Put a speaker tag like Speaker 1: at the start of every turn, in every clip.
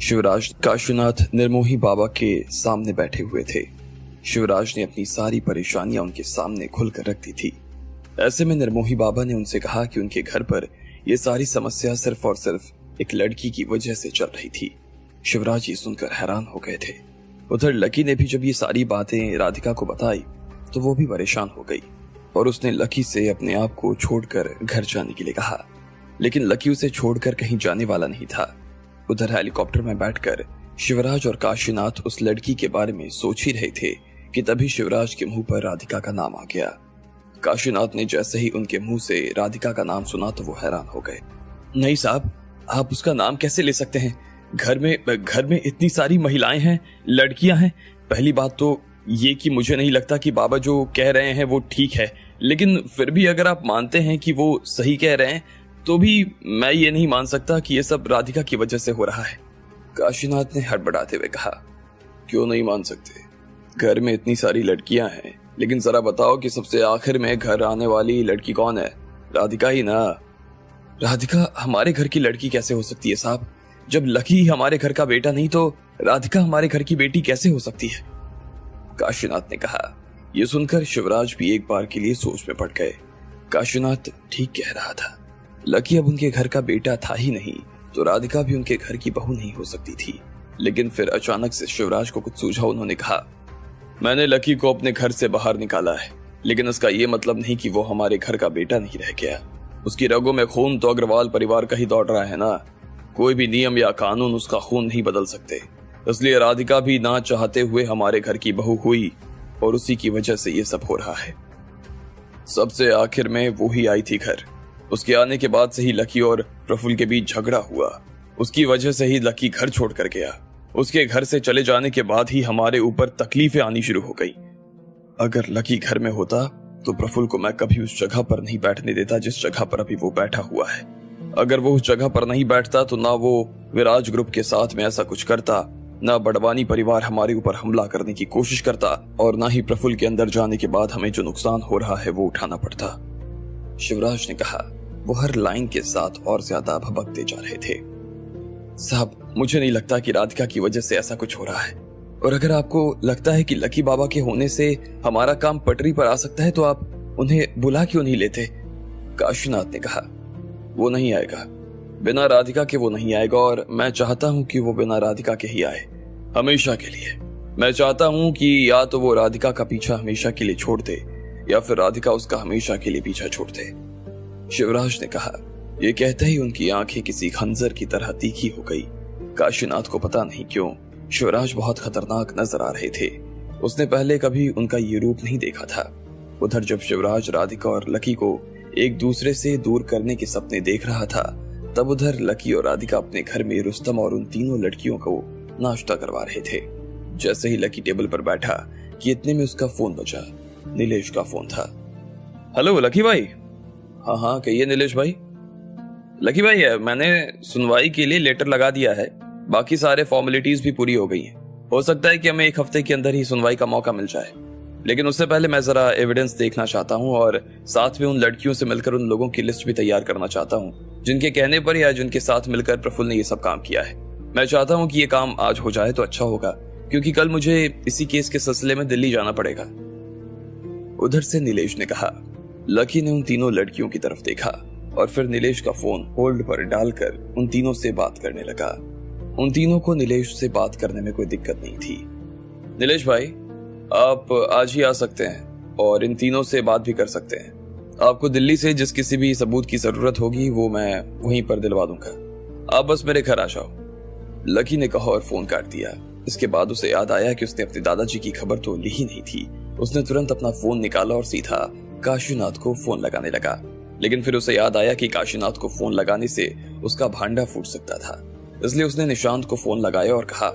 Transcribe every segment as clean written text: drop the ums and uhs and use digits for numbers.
Speaker 1: शिवराज काशीनाथ निर्मोही बाबा के सामने बैठे हुए थे। शिवराज ने अपनी सारी परेशानियां उनके सामने खुलकर रख दी थी। ऐसे में निर्मोही बाबा ने उनसे कहा कि उनके घर पर यह सारी समस्या सिर्फ और सिर्फ एक लड़की की वजह से चल रही थी। शिवराज ये सुनकर हैरान हो गए थे। उधर लकी ने भी जब ये सारी बातें राधिका को बताई तो वो भी परेशान हो गई और उसने लकी से अपने आप को छोड़कर घर जाने के लिए कहा, लेकिन लकी उसे छोड़कर कहीं जाने वाला नहीं था। उधर हेलीकॉप्टर में बैठकर शिवराज और काशीनाथ उस लड़की के बारे में सोच ही रहे थे कि तभी शिवराज के मुंह पर राधिका का नाम आ गया। काशीनाथ ने जैसे ही उनके मुंह से राधिका का नाम सुना तो वो हैरान हो गए। नहीं साहब, आप उसका नाम कैसे ले सकते हैं? घर में इतनी सारी महिलाएं हैं, लड़कियां हैं। पहली बात तो ये कि मुझे नहीं लगता कि बाबा जो कह रहे हैं वो ठीक है, लेकिन फिर भी अगर आप मानते हैं कि वो सही कह रहे हैं तो भी मैं ये नहीं मान सकता कि ये सब राधिका की वजह से हो रहा है। काशीनाथ ने हड़बड़ाते हुए कहा, क्यों नहीं मान सकते? घर में इतनी सारी लड़कियां हैं, लेकिन जरा बताओ कि सबसे आखिर में घर आने वाली लड़की कौन है? राधिका ही ना। राधिका हमारे घर की लड़की कैसे हो सकती है साहब? जब लकी हमारे घर का बेटा नहीं तो राधिका हमारे घर की बेटी कैसे हो सकती है? काशीनाथ ने कहा। यह सुनकर शिवराज भी एक बार के लिए सोच में पड़ गए। काशीनाथ ठीक कह रहा था। लकी अब उनके घर का बेटा था ही नहीं तो राधिका भी उनके घर की बहू नहीं हो सकती थी। लेकिन फिर अचानक से शिवराज को कुछ सूझा। उन्होंने कहा, मैंने लकी को अपने घर से बाहर निकाला है, लेकिन इसका यह मतलब नहीं कि वो हमारे घर का बेटा नहीं रह गया। उसकी रगों में खून तो अग्रवाल परिवार का ही दौड़ रहा है ना। कोई भी नियम या कानून उसका खून नहीं बदल सकते। इसलिए राधिका भी ना चाहते हुए हमारे घर की बहू हुई और उसी की वजह से ये सब हो रहा है। सबसे आखिर में वो ही आई थी घर। उसके आने के बाद से ही लकी और प्रफुल्ल के बीच झगड़ा हुआ। उसकी वजह से ही लकी घर छोड़कर गया। उसके घर से चले जाने के बाद ही हमारे ऊपर तकलीफें आनी शुरू हो गई। अगर लकी घर में होता तो प्रफुल्ल को मैं कभी उस जगह पर नहीं बैठने देता जिस जगह पर अभी वो बैठा हुआ है। अगर वो उस जगह पर नहीं बैठता तो ना वो विराज ग्रुप के साथ में ऐसा कुछ करता, ना बड़वानी परिवार हमारे ऊपर हमला करने की कोशिश करता, और ना ही प्रफुल्ल के अंदर जाने के बाद हमें जो नुकसान हो रहा है वो उठाना पड़ता। शिवराज ने कहा। वो हर लाइन के साथ और ज्यादा भभकते जा रहे थे। साहब, मुझे नहीं लगता कि राधिका की वजह से ऐसा कुछ हो रहा है, और अगर आपको लगता है कि लकी बाबा के होने से हमारा काम पटरी पर आ सकता है तो आप उन्हें बुला क्यों नहीं लेते? काशीनाथ ने कहा। वो नहीं आएगा, बिना राधिका के वो नहीं आएगा, और मैं चाहता हूं कि वो बिना राधिका के ही आए, हमेशा के लिए। मैं चाहता हूं कि या तो वो राधिका का पीछा हमेशा के लिए छोड़ दे या फिर राधिका उसका हमेशा के लिए पीछा छोड़ दे। शिवराज ने कहा। यह कहते ही उनकी आंखें किसी खंजर की तरह तीखी हो गई। काशीनाथ को पता नहीं क्यों शिवराज बहुत खतरनाक नजर आ रहे थे। उसने पहले कभी उनका ये रूप नहीं देखा था। उधर जब शिवराज राधिका और लकी को एक दूसरे से दूर करने के सपने देख रहा था, तब उधर लकी और राधिका अपने घर में रुस्तम और उन तीनों लड़कियों को नाश्ता करवा रहे थे। जैसे ही लकी टेबल पर बैठा कि इतने में उसका फोन बजा। नीलेश का फोन था। हेलो लकी भाई। हाँ, कहिए नीलेश भाई। लकी भाई है, मैंने सुनवाई के लिए लेटर लगा दिया है, बाकी सारे फॉर्मेलिटीज भी पूरी हो गई हैं। हो सकता है कि हमें एक हफ्ते के अंदर ही सुनवाई का मौका मिल जाए, लेकिन उससे पहले मैं जरा एविडेंस देखना चाहता हूँ और साथ में उन लड़कियों से मिलकर उन लोगों की लिस्ट भी तैयार करना चाहता हूँ जिनके कहने पर या जिनके साथ मिलकर प्रफुल्ल ने ये सब काम किया है। मैं चाहता हूँ कि ये काम आज हो जाए तो अच्छा होगा, क्योंकि कल मुझे इसी केस के सिलसिले में दिल्ली जाना पड़ेगा। उधर से नीलेश ने कहा। लकी ने उन तीनों लड़कियों की तरफ देखा और फिर नीलेश का फोन होल्ड पर डालकर उन तीनों से बात करने लगा। उन तीनों को नीलेश से बात करने में कोई दिक्कत नहीं थी। नीलेश भाई, आप आज ही आ सकते हैं और इन तीनों से बात भी कर सकते हैं। आपको दिल्ली से जिस किसी भी सबूत की जरूरत होगी वो मैं वहीं पर दिलवा दूंगा। आप बस मेरे घर आ जाओ। लकी ने कहा और फोन काट दिया। इसके बाद उसे याद आया कि उसने अपने दादाजी की खबर तो ली ही नहीं थी। उसने तुरंत अपना फोन निकाला और सीधा काशीनाथ को फोन लगाने लगा, लेकिन फिर उसे याद आया कि काशीनाथ को फोन लगाने से उसका भांडा फूट सकता था। इसलिए उसने निशांत को फोन लगाया और कहा,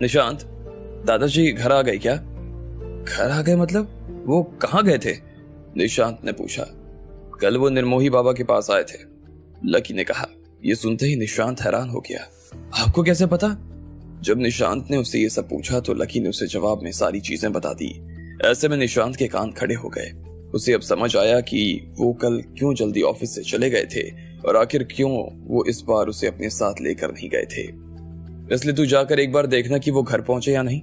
Speaker 1: निशांत, दादाजी घर आ गए क्या? घर आ गए मतलब? वो कहाँ गए थे? निशांत ने पूछा। कल वो निर्मोही बाबा के पास आए थे, लकी ने कहा। यह सुनते ही निशांत हैरान हो गया। आपको कैसे पता? जब निशांत ने उससे ये सब पूछा तो लकी ने उसे जवाब में सारी चीजें बता दी। ऐसे में निशांत के कान खड़े हो गए। उसे अब समझ आया कि वो कल क्यों जल्दी ऑफिस से चले गए थे और आखिर क्यों वो इस बार उसे अपने साथ लेकर नहीं गए थे। इसलिए तू जाकर एक बार देखना कि वो घर पहुंचे या नहीं।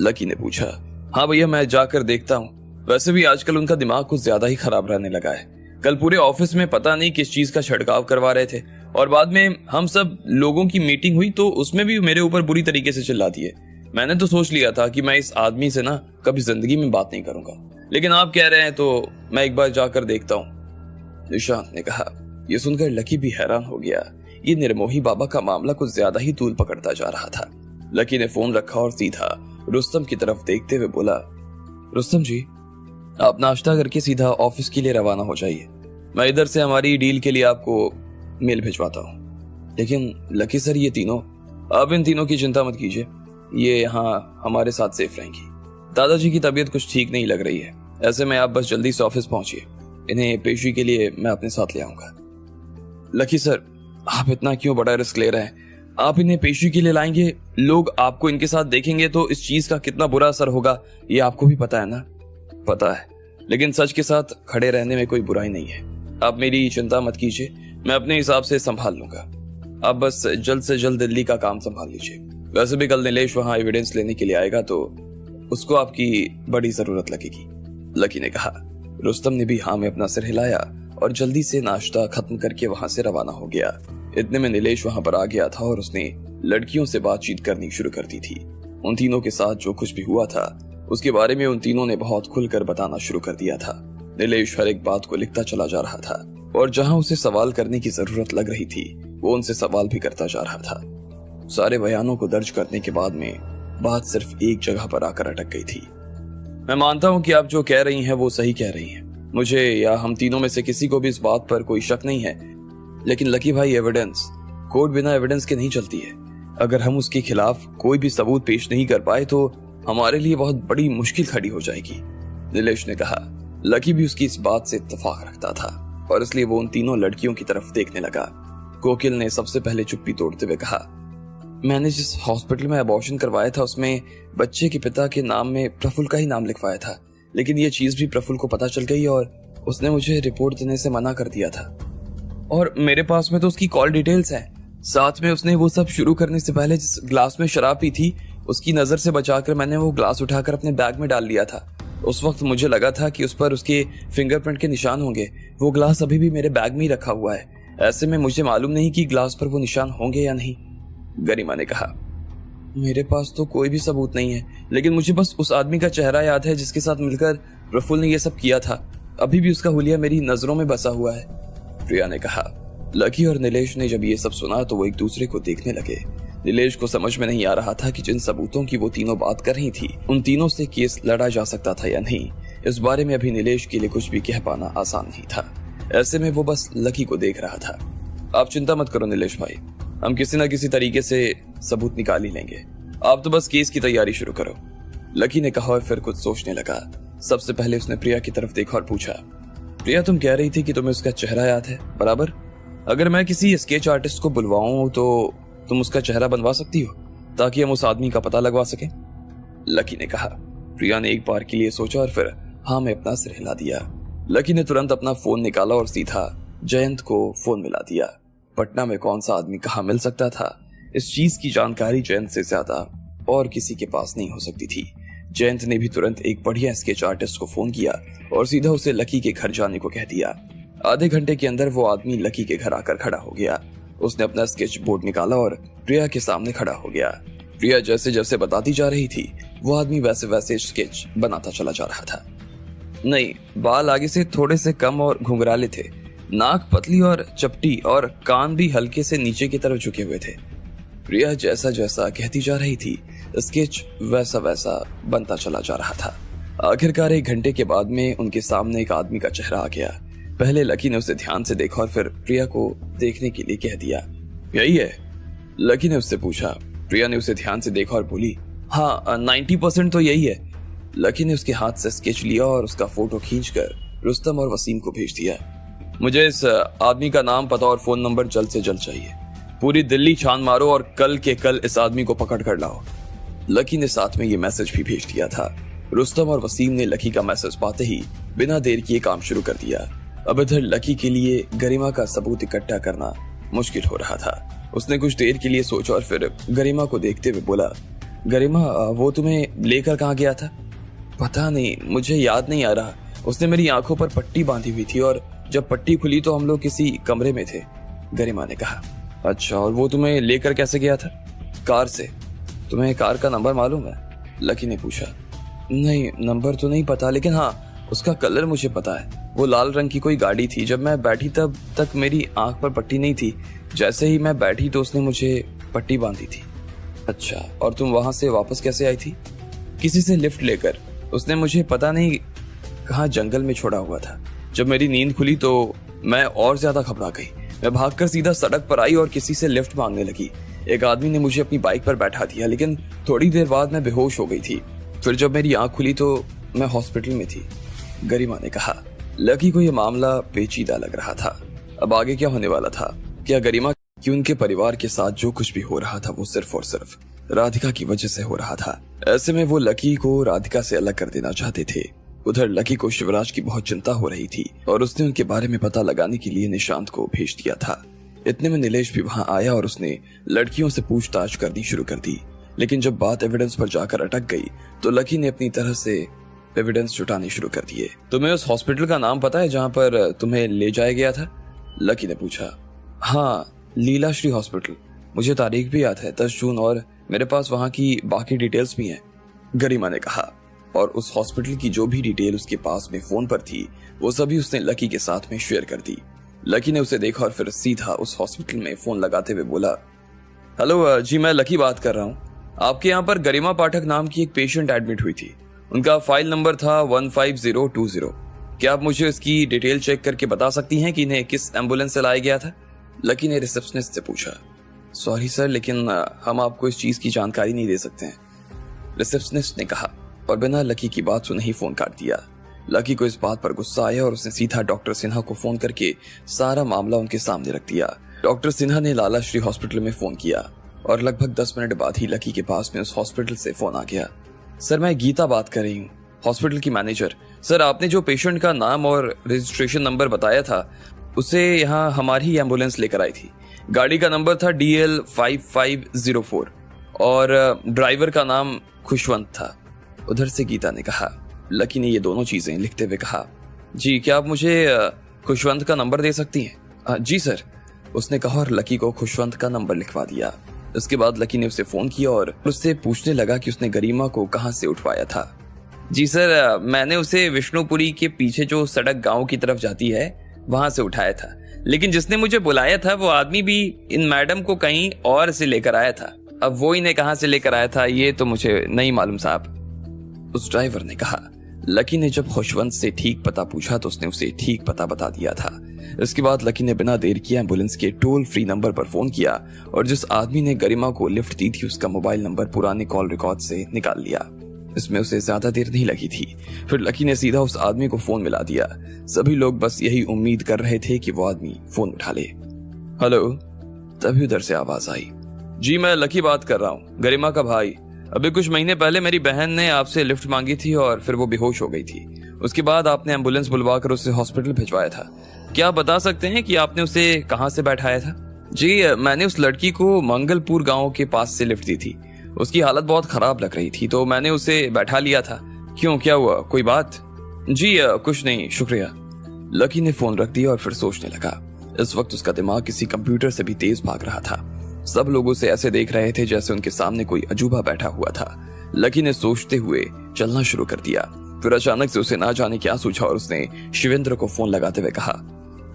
Speaker 1: लकी ने पूछा। हाँ भैया, मैं जाकर देखता हूँ। वैसे भी आजकल उनका दिमाग कुछ ज्यादा ही खराब रहने लगा है। कल पूरे ऑफिस में पता नहीं किस चीज का छिड़काव करवा रहे थे और बाद में हम सब लोगों की मीटिंग हुई तो उसमें भी मेरे ऊपर बुरी तरीके से चिल्ला दिए। मैंने तो सोच लिया था कि मैं इस आदमी से ना कभी जिंदगी में बात नहीं करूंगा, लेकिन आप कह रहे हैं तो मैं एक बार जाकर देखता हूँ, निशांत ने कहा। यह सुनकर लकी भी हैरान हो गया। ये निर्मोही बाबा का मामला कुछ ज्यादा ही तूल पकड़ता जा रहा था। लकी ने फोन रखा और सीधा रुस्तम की तरफ देखते हुए बोला, रुस्तम जी, आप नाश्ता करके सीधा ऑफिस के लिए रवाना हो जाइए। मैं इधर से हमारी डील के लिए आपको मेल भिजवाता हूँ। लेकिन लकी सर, ये तीनों, आप इन तीनों की चिंता मत कीजिए, ये यहाँ हमारे साथ सेफ रहेंगी। दादाजी की तबीयत कुछ ठीक नहीं लग रही है, ऐसे में आप बस जल्दी से ऑफिस पहुंचिए। इन्हें पेशी के लिए मैं अपने साथ ले आऊंगा। लकी सर, आप इतना क्यों बड़ा रिस्क ले रहे हैं? आप इन्हें पेशी के लिए लाएंगे, लोग आपको इनके साथ देखेंगे तो इस चीज का कितना बुरा असर होगा ये आपको भी पता है ना? पता है, लेकिन सच के साथ खड़े रहने में कोई बुराई नहीं है। आप मेरी चिंता मत कीजिए, मैं अपने हिसाब से संभाल लूंगा। आप बस जल्द से जल्द दिल्ली का काम संभाल लीजिए। वैसे भी कल नीलेश वहां एविडेंस लेने के लिए आएगा तो उसको आपकी बड़ी जरूरत लगेगी, लकी ने कहा। रुस्तम ने भी हाँ में अपना सिर हिलाया और जल्दी से नाश्ता खत्म करके वहां से रवाना हो गया। इतने में नीलेश वहां पर आ गया था और उसने लड़कियों से बातचीत करनी शुरू कर दी थी। उन तीनों के साथ जो कुछ भी हुआ था उसके बारे में उन तीनों ने बहुत खुलकर बताना शुरू कर दिया था। नीलेश हर एक बात को लिखता चला जा रहा था और जहां उसे सवाल करने की जरूरत लग रही थी वो उनसे सवाल भी करता जा रहा था। सारे बयानों को दर्ज करने के बाद में बात सिर्फ एक जगह पर आकर अटक गई थी। मैं मानता हूं कि आप जो कह रही हैं वो सही कह रही हैं, मुझे या हम तीनों में से किसी को भी इस बात पर कोई शक नहीं है, लेकिन लकी भाई, एविडेंस, कोर्ट बिना एविडेंस के नहीं चलती है। अगर हम उसके खिलाफ कोई भी सबूत पेश नहीं कर पाए तो हमारे लिए बहुत बड़ी मुश्किल खड़ी हो जाएगी, नीलेश ने कहा। लकी भी उसकी इस बात से इत्तेफाक रखता था और इसलिए वो उन तीनों लड़कियों की तरफ देखने लगा। कोकिल ने सबसे पहले चुप्पी तोड़ते हुए कहा, मैंने जिस हॉस्पिटल में अबॉर्शन करवाया था उसमें बच्चे के पिता के नाम में प्रफुल्ल का ही नाम लिखवाया था, लेकिन ये चीज भी प्रफुल्ल को पता चल गई और उसने मुझे रिपोर्ट देने से मना कर दिया था। और मेरे पास में तो उसकी कॉल डिटेल्स हैं। साथ में उसने वो सब शुरू करने से पहले जिस ग्लास में शराब पी थी उसकी नजर से बचाकर मैंने वो ग्लास उठाकर अपने बैग में डाल लिया था। उस वक्त मुझे लगा था कि उस पर उसके फिंगरप्रिंट के निशान होंगे। वो ग्लास अभी भी मेरे बैग में ही रखा हुआ है। ऐसे में मुझे मालूम नहीं कि ग्लास पर वो निशान होंगे या नहीं, गरिमा ने कहा। मेरे पास तो कोई भी सबूत नहीं है, लेकिन मुझे बस उस आदमी का चेहरा याद है जिसके साथ मिलकर प्रफुल्ल ने ये सब किया था। अभी भी उसका हुलिया मेरी नजरों में बसा हुआ है, प्रिया ने कहा। लकी और नीलेश ने जब ये सब सुना तो वो एक दूसरे को देखने लगे। नीलेश को समझ में नहीं आ रहा था कि जिन सबूतों की वो तीनों बात कर रही थी उन तीनों से केस लड़ा जा सकता था या नहीं। इस बारे में अभी नीलेश के लिए कुछ भी कह पाना आसान नहीं था। ऐसे में वो बस लकी को देख रहा था। आप चिंता मत करो नीलेश भाई, हम किसी न किसी तरीके से सबूत निकाल ही लेंगे। आप तो बस केस की तैयारी शुरू करो, लकी ने कहा और फिर कुछ सोचने लगा। सबसे पहले उसने प्रिया की तरफ देखा और पूछा, प्रिया, तुम कह रही थी कि तुम्हें उसका चेहरा याद है, बराबर? अगर मैं किसी स्केच आर्टिस्ट को बुलवाऊं तो तुम उसका चेहरा बनवा सकती हो ताकि हम उस आदमी का पता लगवा सकें, लकी ने कहा। प्रिया ने एक बार के लिए सोचा और फिर हाँ में अपना सिर हिला दिया। लकी ने तुरंत अपना फोन निकाला और सीधा जयंत को फोन मिला दिया। पटना में कौन सा आदमी कहाँ मिल सकता था, इस चीज की जानकारी जयंत से ज्यादा और किसी के पास नहीं हो सकती थी। जयंत ने भी तुरंत एक बढ़िया स्केच आर्टिस्ट को फोन किया और सीधा उसे लकी के घर जाने को कह दिया। आधे घंटे के अंदर वो आदमी लकी के घर आकर खड़ा हो गया। उसने अपना स्केच बोर्ड निकाला और प्रिया के सामने खड़ा हो गया। प्रिया जैसे जैसे बताती जा रही थी वो आदमी वैसे वैसे स्केच बनाता चला जा रहा था। नहीं, बाल आगे से थोड़े से कम और घुंघराले थे, नाक पतली और चपटी और कान भी हल्के से नीचे की तरफ झुके हुए थे। प्रिया जैसा जैसा कहती जा रही थी स्केच वैसा वैसा बनता चला जा रहा था। आखिरकार 1 घंटे के बाद में उनके सामने एक आदमी का चेहरा आ गया। पहले लकी ने उसे ध्यान से देखा और फिर प्रिया को देखने के लिए कह दिया, यही है? लकी ने उससे पूछा। प्रिया ने उसे ध्यान से देखा और बोली, हाँ 90% तो यही है। लकी ने उसके हाथ से स्केच लिया और उसका फोटो खींचकर रुस्तम और वसीम को भेज दिया। मुझे इस आदमी का नाम, पता और फोन नंबर जल्द से जल्द चाहिए। पूरी दिल्ली छान मारो और कल के कल इस आदमी को पकड़ कर लाओ। लकी ने साथ में ये मैसेज भी भेज दिया था। रुस्तम और वसीम ने लकी का मैसेज पाते ही बिना देर किए काम शुरू कर दिया। अब इधर लकी के लिए गरिमा का सबूत इकट्ठा करना मुश्किल हो रहा था। उसने कुछ देर के लिए सोचा और फिर गरिमा को देखते हुए बोला, गरिमा वो तुम्हें लेकर कहाँ गया था? पता नहीं, मुझे याद नहीं आ रहा। उसने मेरी आंखों पर पट्टी बांधी हुई थी और जब पट्टी खुली तो हम लोग किसी कमरे में थे, गरिमा ने कहा। अच्छा, और वो तुम्हें लेकर कैसे गया था? कार से। तुम्हें कार का नंबर मालूम है? लकी ने पूछा। नहीं, नंबर तो नहीं पता, लेकिन हाँ उसका कलर मुझे पता है। वो लाल रंग की कोई गाड़ी थी। जब मैं बैठी तब तक मेरी आंख पर पट्टी नहीं थी। जैसे ही मैं बैठी तो उसने मुझे पट्टी बांधी थी। अच्छा, और तुम वहां से वापस कैसे आई थी? किसी से लिफ्ट लेकर। उसने मुझे पता नहीं कहाँ जंगल में छोड़ा हुआ था। जब मेरी नींद खुली तो मैं और ज्यादा घबरा गई। मैं भागकर सीधा सड़क पर आई और किसी से लिफ्ट मांगने लगी। एक आदमी ने मुझे अपनी बाइक पर बैठा दिया, लेकिन थोड़ी देर बाद मैं बेहोश हो गई थी। फिर जब मेरी आंख खुली तो मैं हॉस्पिटल में थी, गरिमा ने कहा। लकी को यह मामला पेचीदा लग रहा था। अब आगे क्या होने वाला था? क्या गरिमा कि उनके परिवार के साथ जो कुछ भी हो रहा था वो सिर्फ और सिर्फ राधिका की वजह से हो रहा था। ऐसे में वो लकी को राधिका से अलग कर देना चाहते थे। उधर लकी को शिवराज की बहुत चिंता हो रही थी और उसने उनके बारे में पता लगाने के लिए निशांत को भेज दिया था। इतने में नीलेश भी वहां आया और उसने लड़कियों से पूछताछ करनी शुरू कर दी। लेकिन जब बात एविडेंस पर जाकर अटक गई तो लकी ने अपनी तरह से एविडेंस जुटाने शुरू कर दिए। तुम्हें उस हॉस्पिटल का नाम पता है जहां पर तुम्हें ले जाया गया था? लकी ने पूछा। हाँ, लीलाश्री हॉस्पिटल। मुझे तारीख भी याद है, 10 जून, और मेरे पास वहां की बाकी डिटेल्स भी हैं, गरिमा ने कहा। और उस हॉस्पिटल की जो भी डिटेल उसके पास में फोन पर थी वो सभी उसने लकी के साथ में शेयर कर दी। लकी ने उसे देखा और फिर सीधा उस हॉस्पिटल में फोन लगाते हुए बोला, हेलो जी, मैं लकी बात कर रहा हूँ। आपके यहाँ पर गरिमा पाठक नाम की एक पेशेंट एडमिट हुई थी। उनका फाइल नंबर था 15020। क्या आप मुझे इसकी डिटेल चेक करके बता सकती हैं कि इन्हें किस एम्बुलेंस से लाया गया था? लकी ने रिसेप्शनिस्ट से पूछा। सॉरी सर, लेकिन हम आपको इस चीज की जानकारी नहीं दे सकते हैं, रिसेप्शनिस्ट ने कहा, और बिना लकी की बात सुने ही फोन काट दिया। लकी को इस बात पर गुस्सा आया और उसने सीधा डॉक्टर सिन्हा को फोन करके सारा मामला उनके सामने रख दिया। डॉक्टर सिन्हा ने लालाश्री हॉस्पिटल में फोन किया और लगभग 10 मिनट बाद ही लकी के पास में उस हॉस्पिटल से फोन आ गया। सर, मैं गीता बात कर रही हूँ, हॉस्पिटल की मैनेजर। सर, आपने जो पेशेंट का नाम और रजिस्ट्रेशन नंबर बताया था उसे यहाँ हमारी एम्बुलेंस लेकर आई थी। गाड़ी का नंबर था DL5504 और ड्राइवर का नाम खुशवंत था, उधर से गीता ने कहा। लकी ने ये दोनों चीजें लिखते हुए कहा, जी क्या आप मुझे खुशवंत का नंबर दे सकती हैं? जी सर, उसने कहा और लकी को खुशवंत का नंबर लिखवा दिया। उसके बाद लकी ने उसे फोन किया और उससे पूछने लगा कि उसने गरिमा को कहां से उठवाया था। जी सर, मैंने उसे विष्णुपुरी के पीछे जो सड़क गांव की तरफ जाती है वहां से उठाया था, लेकिन जिसने मुझे बुलाया था वो आदमी भी इन मैडम को कहीं और से लेकर आया था। अब वो इन्हें कहां से लेकर आया था ये तो मुझे नहीं मालूम साहब, उस ड्राइवर ने कहा। लकी ने जब खुशवंत से ठीक पता पूछा तो उसने उसे ठीक पता बता दिया था। इसके बाद लकी ने बिना देर किए एम्बुलेंस के टोल फ्री नंबर पर फोन किया और जिस आदमी ने गरिमा को लिफ्ट दी थी उसका मोबाइल नंबर पुराने कॉल रिकॉर्ड से निकाल लिया। इसमें उसे ज्यादा देर नहीं लगी थी। फिर लकी ने सीधा उस आदमी को फोन मिला दिया। सभी लोग बस यही उम्मीद कर रहे थे कि वो आदमी फोन उठा ले। हेलो, तभी उधर से आवाज आई, जी मैं लकी बात कर रहा हूँ, गरिमा का भाई। अभी कुछ महीने पहले मेरी बहन ने आपसे लिफ्ट मांगी थी और फिर वो बेहोश हो गई थी। उसके बाद आपने एम्बुलेंस बुलवाकर उसे हॉस्पिटल भिजवाया था। क्या आप बता सकते हैं कि आपने उसे कहां से बैठाया था? जी, मैंने उस लड़की को मंगलपुर गांव के पास से लिफ्ट दी थी। उसकी हालत बहुत खराब लग रही थी तो मैंने उसे बैठा लिया था। क्यों, क्या हुआ, कोई बात? जी कुछ नहीं, शुक्रिया। लकी ने फोन रख दिया और फिर सोचने लगा। इस वक्त उसका दिमाग किसी कंप्यूटर से भी तेज भाग रहा था। सब लोग उसे ऐसे देख रहे थे जैसे उनके सामने कोई अजूबा बैठा हुआ था। लकी ने सोचते हुए चलना शुरू कर दिया। फिर अचानक से उसे ना जाने क्या सूझा और उसने शिवेंद्र को फोन लगाते हुए कहा,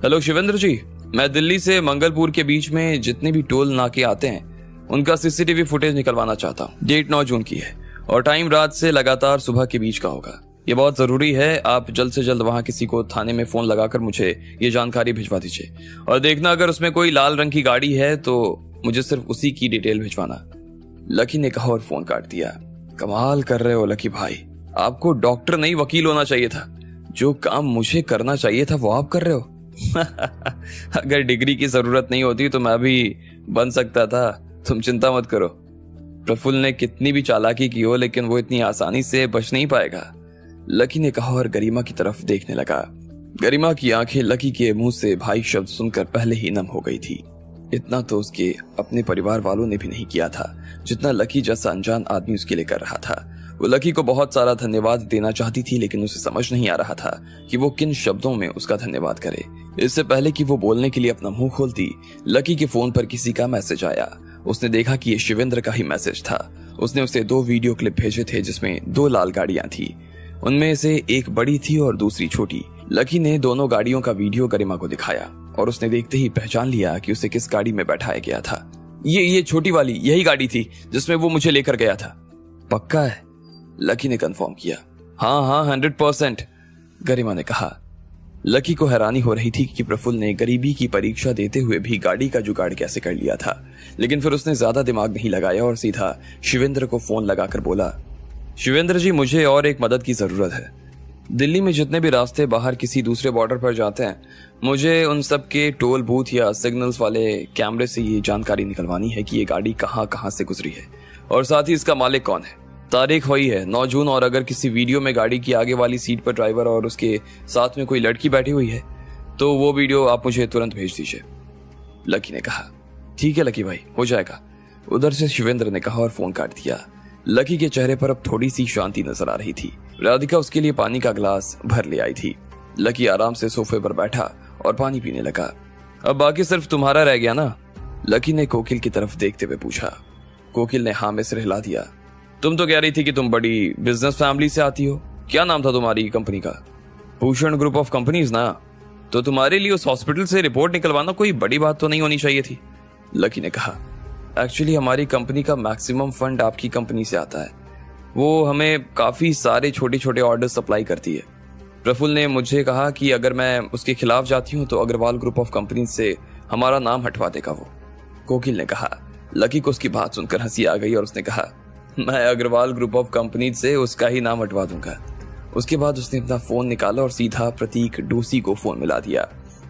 Speaker 1: हेलो शिवेंद्र जी, मैं दिल्ली से मंगलपुर के बीच में जितने भी टोल नाके आते हैं उनका CCTV फुटेज निकलवाना चाहता हूँ। डेट 9 जून की है और टाइम रात से लगातार सुबह के बीच का होगा। ये बहुत जरूरी है, आप जल्द से जल्द वहां किसी को थाने में फोन लगाकर मुझे ये जानकारी भिजवा दीजिए और देखना अगर उसमें कोई लाल रंग की गाड़ी है तो मुझे सिर्फ उसी की डिटेल भिजवाना। लकी ने कहा और फोन काट दिया। कमाल कर रहे हो लकी भाई, आपको डॉक्टर नहीं वकील होना चाहिए था। जो काम मुझे करना चाहिए था वो आप कर रहे हो। अगर डिग्री की जरूरत नहीं होती तो मैं भी बन सकता था, तुम चिंता मत करो। प्रफुल्ल ने कितनी भी चालाकी की हो लेकिन वो इतनी आसानी से बच नहीं पाएगा, लकी ने कहा और गरिमा की तरफ देखने लगा। गरिमा की आंखें लकी के मुंह से भाई शब्द सुनकर पहले ही नम हो गई थी। इतना तो उसके अपने परिवार वालों ने भी नहीं किया था जितना लकी जैसा अनजान आदमी उसके लिए कर रहा था। वो लकी को बहुत सारा धन्यवाद देना चाहती थी, लेकिन उसे समझ नहीं आ रहा था कि वो किन शब्दों में उसका धन्यवाद करे। इससे पहले कि वो बोलने के लिए अपना मुंह खोलती, लकी के फोन पर किसी का मैसेज आया। उसने देखा कि ये शिवेंद्र का ही मैसेज था। उसने उसे 2 वीडियो क्लिप भेजे थे जिसमें 2 लाल गाड़ियां थी। उनमें से एक बड़ी थी और दूसरी छोटी। लकी ने दोनों गाड़ियों का वीडियो गरिमा को दिखाया और उसने देखते ही पहचान लिया कि उसे किस गाड़ी में बैठाया गया था। ये छोटी वाली यही गाड़ी थी जिसमें वो मुझे लेकर गया था। पक्का है? लकी ने कंफर्म किया। हाँ 100%, गरिमा ने कहा। लकी को हैरानी हो रही थी कि प्रफुल्ल ने गरीबी की परीक्षा देते हुए भी गाड़ी का जुगाड़ कैसे कर लिया था, लेकिन फिर उसने ज्यादा दिमाग नहीं लगाया और सीधा शिवेंद्र को फोन लगाकर बोला, शिवेंद्र जी, मुझे और एक मदद की जरूरत है। दिल्ली में जितने भी रास्ते बाहर किसी दूसरे बॉर्डर पर जाते हैं, मुझे उन सब के टोल बूथ या सिग्नल्स वाले कैमरे से ये जानकारी निकलवानी है कि ये गाड़ी कहाँ से गुजरी है और साथ ही इसका मालिक कौन है। तारीख वही है 9 जून, और अगर किसी वीडियो में गाड़ी की आगे वाली सीट पर ड्राइवर और उसके साथ में कोई लड़की बैठी हुई है तो वो वीडियो आप मुझे तुरंत भेज दीजिए। लकी ने कहा। ठीक है लकी भाई, हो जाएगा, उधर से शिवेंद्र ने कहा और फोन काट दिया। लकी के चेहरे पर अब थोड़ी सी शांति नजर आ रही थी। राधिका उसके लिए पानी का गिलास भर ले आई थी। लकी आराम से सोफे पर बैठा और पानी पीने लगा। अब बाकी सिर्फ तुम्हारा रह गया ना? लकी ने कोकिल की तरफ देखते हुए पूछा। कोकिल ने हाँ में सिर हिला दिया। तुम तो कह रही थी कि तुम बड़ी बिजनेस फैमिली से आती हो। क्या नाम था तुम्हारी कंपनी का? भूषण ग्रुप ऑफ कंपनीज ना? तो तुम्हारे लिए उस हॉस्पिटल से रिपोर्ट निकलवाना कोई बड़ी बात तो नहीं होनी चाहिए थी, लकी ने कहा। एक्चुअली हमारी कंपनी का मैक्सिमम फंड आपकी कंपनी से आता है। वो हमें काफी सारे छोटे छोटे ऑर्डर सप्लाई करती है। प्रफुल्ल ने मुझे कहा कि अगर मैं उसके खिलाफ जाती हूँ तो अग्रवाल ग्रुप ऑफ कंपनी से हमारा नाम हटवा देगा वो, कोकिल ने कहा। लकी को उसकी बात सुनकर हंसी आ गई और उसने कहा, मैं अग्रवाल ग्रुप ऑफ कंपनी से उसका ही नाम हटवा दूंगा। उसके बाद उसने अपना फोन निकाला और सीधा प्रतीक डोसी को फोन मिला दिया।